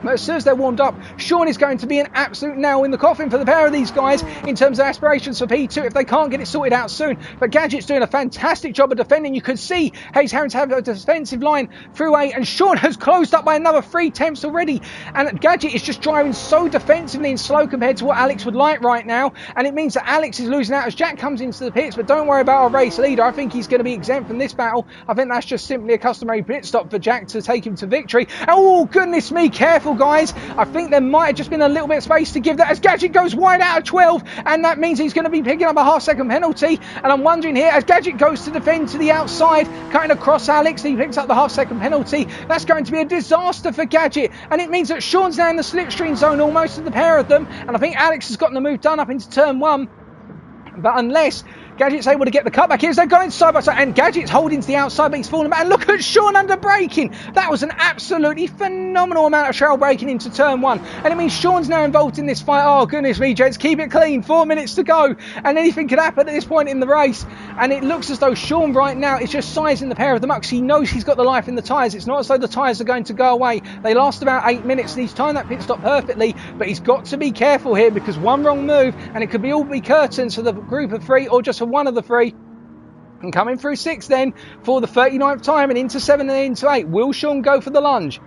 But as soon as they're warmed up, Sean is going to be an absolute nail in the coffin for the pair of these guys in terms of aspirations for P2 if they can't get it sorted out soon. But Gadget's doing a fantastic job of defending. You could see Hayes having to have a defensive line through 8, and Sean has closed up by another 3 tenths already. And Gadget is just driving so defensively and slow compared to what Alex would like right now. And it means that Alex is losing out as Jack comes into the pits. But don't worry about our race leader. I think he's going to be exempt from this battle. I think that's just simply a customary pit stop for Jack to take him to victory. Oh, goodness me, careful guys. I think there might have just been a little bit of space to give that as Gadget goes wide out of 12, and that means he's going to be picking up a half-second penalty. And I'm wondering here, as Gadget goes to defend to the outside, cutting across Alex, he picks up the half-second penalty. That's going to be a disaster for Gadget, and it means that Sean's now in the slipstream zone almost of the pair of them, and I think Alex has gotten the move done up into turn 1. But unless Gadget's able to get the cutback here as they're going side by side, and Gadget's holding to the outside, but he's falling back. And look at Sean under braking. That was an absolutely phenomenal amount of trail braking into turn 1, and it means Sean's now involved in this fight. Oh goodness me, gents, keep it clean. 4 minutes to go, and anything could happen at this point in the race. And it looks as though Sean right now is just sizing the pair of them up because he knows he's got the life in the tyres. It's not as though the tyres are going to go away. They last about 8 minutes, and he's timed that pit stop perfectly. But he's got to be careful here, because one wrong move and it could be all be curtains for the group of 3 or just for one of the 3. And coming through 6 then for the 39th time and into 7 and into 8. Will Sean go for the lunge?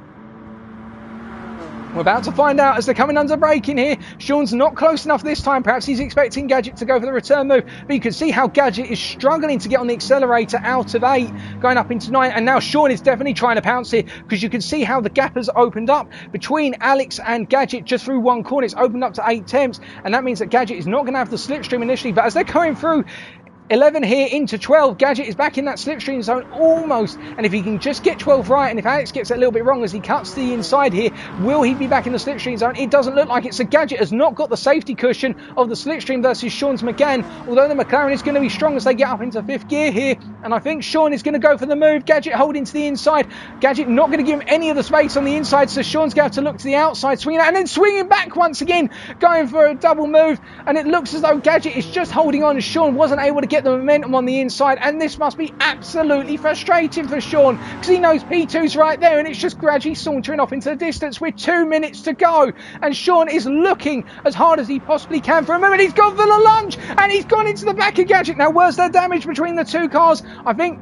We're about to find out as they're coming under braking here. Sean's not close enough this time. Perhaps he's expecting Gadget to go for the return move. But you can see how Gadget is struggling to get on the accelerator out of 8, going up into 9. And now Sean is definitely trying to pounce here, because you can see how the gap has opened up between Alex and Gadget just through one corner. It's opened up to 8 tenths. And that means that Gadget is not going to have the slipstream initially. But as they're going through 11 here into 12, Gadget is back in that slipstream zone almost, and if he can just get 12 right, and if Alex gets it a little bit wrong as he cuts to the inside here, will he be back in the slipstream zone? It doesn't look like it, so Gadget has not got the safety cushion of the slipstream versus Sean's McGann, although the McLaren is going to be strong as they get up into 5th gear here, and I think Sean is going to go for the move. Gadget holding to the inside, Gadget not going to give him any of the space on the inside, so Sean's going to have to look to the outside, swinging out, and then swinging back once again, going for a double move, and it looks as though Gadget is just holding on as Sean wasn't able to get the momentum on the inside, and this must be absolutely frustrating for Sean, because he knows P2's right there, and it's just gradually sauntering off into the distance with 2 minutes to go, and Sean is looking as hard as he possibly can for a moment. He's gone for the lunge, and he's gone into the back of Gadget. Now, was there damage between the 2 cars? I think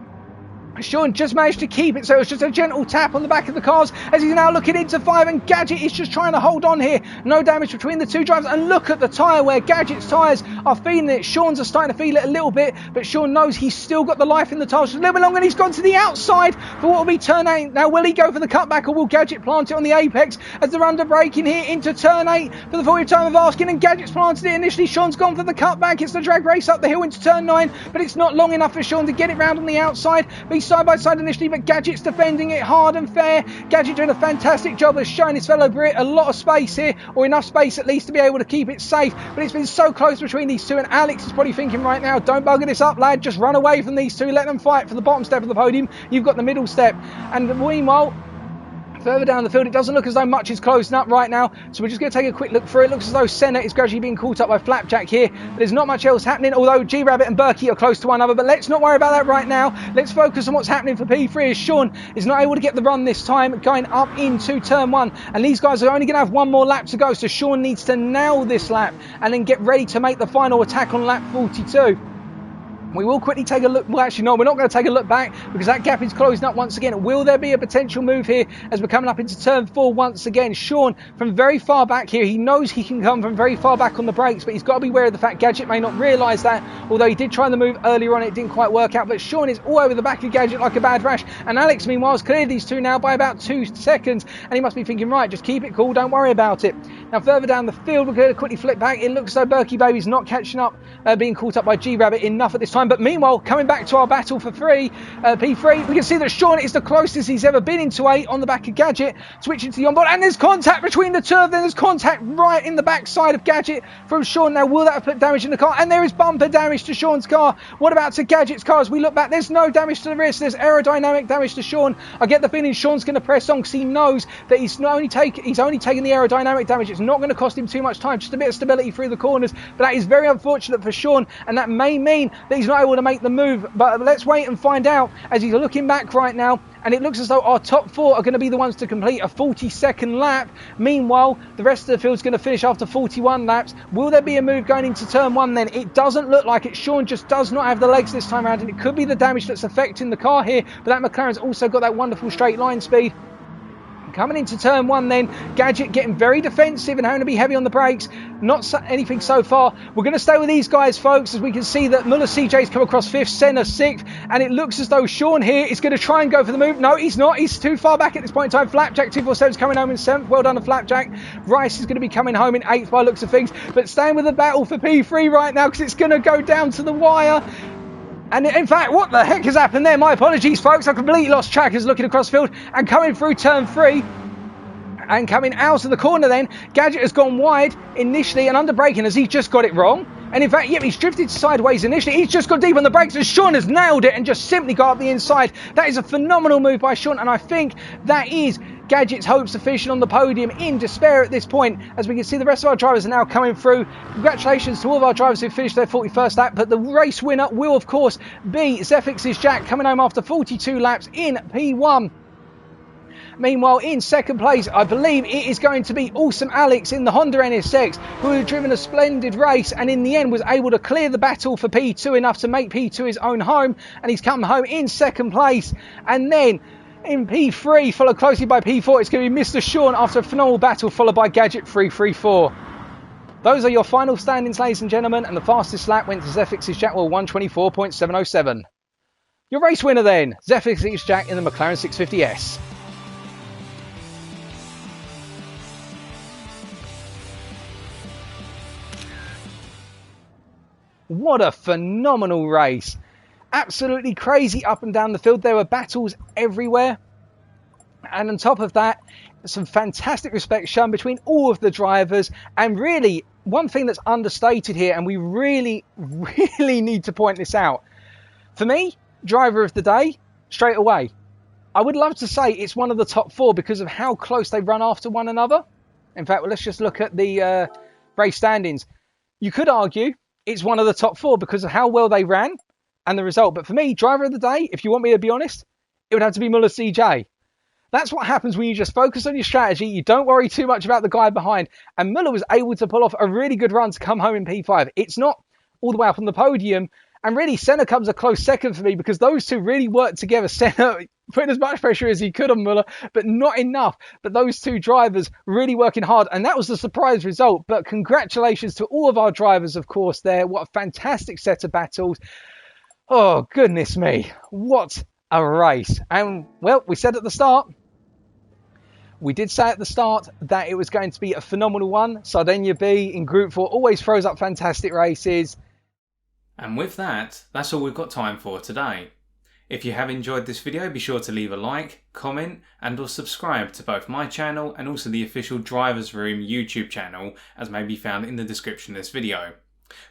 Sean just managed to keep it, so it was just a gentle tap on the back of the cars as he's now looking into 5, and Gadget is just trying to hold on here. No damage between the 2 drivers, and look at the tyre where Gadget's tyres are feeling it. Sean's are starting to feel it a little bit, but Sean knows he's still got the life in the tyres a little bit longer, and he's gone to the outside for what will be turn 8. Now, will he go for the cutback, or will Gadget plant it on the apex as they're under braking here into turn 8 for the 40th time of asking, and Gadget's planted it initially. Sean's gone for the cutback. It's the drag race up the hill into turn 9, but it's not long enough for Sean to get it round on the outside. But he's side by side initially, but Gadget's defending it hard and fair. Gadget doing a fantastic job of showing his fellow Brit a lot of space here, or enough space at least to be able to keep it safe. But it's been so close between these 2, and Alex is probably thinking right now, don't bugger this up, lad, just run away from these 2, let them fight for the bottom step of the podium. You've got the middle step. And meanwhile, Further down the field, it doesn't look as though much is closing up right now, so we're just going to take a quick look through. It looks as though Senna is gradually being caught up by Flapjack here, but there's not much else happening, although G-Rabbit and Berkey are close to one another, but let's not worry about that right now. Let's focus on what's happening for P3 as Sean is not able to get the run this time, going up into turn 1, and these guys are only going to have one more lap to go, so Sean needs to nail this lap and then get ready to make the final attack on lap 42. We will quickly take a look. Well, actually, no, we're not going to take a look back because that gap is closing up once again. Will there be a potential move here as we're coming up into turn 4 once again? Sean, from very far back here, he knows he can come from very far back on the brakes, but he's got to be aware of the fact Gadget may not realise that, although he did try the move earlier on, it didn't quite work out. But Sean is all over the back of Gadget like a bad rash, and Alex, meanwhile, has cleared these two now by about 2 seconds, and he must be thinking, right, just keep it cool, don't worry about it. Now, further down the field, we're going to quickly flip back. It looks as though Berkey Baby's not catching up, being caught up by G-Rabbit enough at this time, but meanwhile, coming back to our battle for P3, we can see that Sean is the closest he's ever been into 8 on the back of Gadget, switching to the onboard, and there's contact between the two of them. There's contact right in the backside of Gadget from Sean. Now, will that have put damage in the car? And there is bumper damage to Sean's car. What about to Gadget's car? As we look back, there's no damage to the wrist. There's aerodynamic damage to Sean. I get the feeling Sean's going to press on because he knows that he's only taking the aerodynamic damage. It's not going to cost him too much time, just a bit of stability through the corners, but that is very unfortunate for Sean, and that may mean that he's not able to make the move. But let's wait and find out as he's looking back right now, and it looks as though our top 4 are going to be the ones to complete a 42nd lap. Meanwhile, the rest of the field's going to finish after 41 laps. Will there be a move going into turn 1 then? It doesn't look like it. Sean just does not have the legs this time around, and it could be the damage that's affecting the car here, but that McLaren's also got that wonderful straight line speed. Coming into turn 1 then, Gadget getting very defensive and having to be heavy on the brakes. Not anything so far. We're going to stay with these guys, folks, as we can see that Muller CJ's come across 5th, Senna 6th, and it looks as though Sean here is going to try and go for the move. No, he's not. He's too far back at this point in time. Flapjack 247 is coming home in 7th. Well done to Flapjack. Rice is going to be coming home in 8th by looks of things, but staying with the battle for P3 right now because it's going to go down to the wire. And in fact, what the heck has happened there? My apologies, folks. I completely lost track as looking across field and coming through turn 3. And coming out of the corner then, Gadget has gone wide initially and under braking as he just got it wrong. And in fact, he's drifted sideways initially. He's just got deep on the brakes and Sean has nailed it and just simply got up the inside. That is a phenomenal move by Sean, and I think that is Gadget's hopes of finishing on the podium in despair at this point. As we can see, the rest of our drivers are now coming through. Congratulations to all of our drivers who finished their 41st lap, but the race winner will of course be Zefix's Jack, coming home after 42 laps in P1. Meanwhile, in second place, I believe it is going to be Awesome Alex in the Honda NSX, who had driven a splendid race and in the end was able to clear the battle for P2 enough to make P2 his own home, and he's come home in second place. And then in P3, followed closely by P4, it's going to be Mr. Sean after a phenomenal battle, followed by Gadget 334. Those are your final standings, ladies and gentlemen, and the fastest lap went to Zefix's Jack, 124.707. Your race winner then, Zefix's Jack in the McLaren 650S. What a phenomenal race. Absolutely crazy up and down the field. There were battles everywhere. And on top of that, some fantastic respect shown between all of the drivers. And really, one thing that's understated here, and we really need to point this out. For me, driver of the day, straight away. I would love to say it's one of the top 4 because of how close they run after one another. In fact, well, let's just look at the race standings. You could argue it's one of the top 4 because of how well they ran and the result. But for me, driver of the day, if you want me to be honest, it would have to be Muller CJ. That's what happens when you just focus on your strategy. You don't worry too much about the guy behind. And Muller was able to pull off a really good run to come home in P5. It's not all the way up on the podium. And really, Senna comes a close second for me because those two really worked together. Senna putting as much pressure as he could on Muller, but not enough. But those two drivers really working hard. And that was the surprise result. But congratulations to all of our drivers, of course, there. What a fantastic set of battles. Oh, goodness me. What a race. And, well, we said at the start, we did say at the start that it was going to be a phenomenal one. Sardinia B in Group 4 always throws up fantastic races. And with that, that's all we've got time for today. If you have enjoyed this video, be sure to leave a like, comment and or subscribe to both my channel and also the official Drivers Room YouTube channel, as may be found in the description of this video.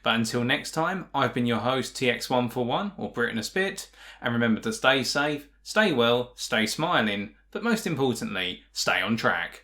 But until next time, I've been your host TX141 or Britain a Spit, and remember to stay safe, stay well, stay smiling. but most importantly, stay on track.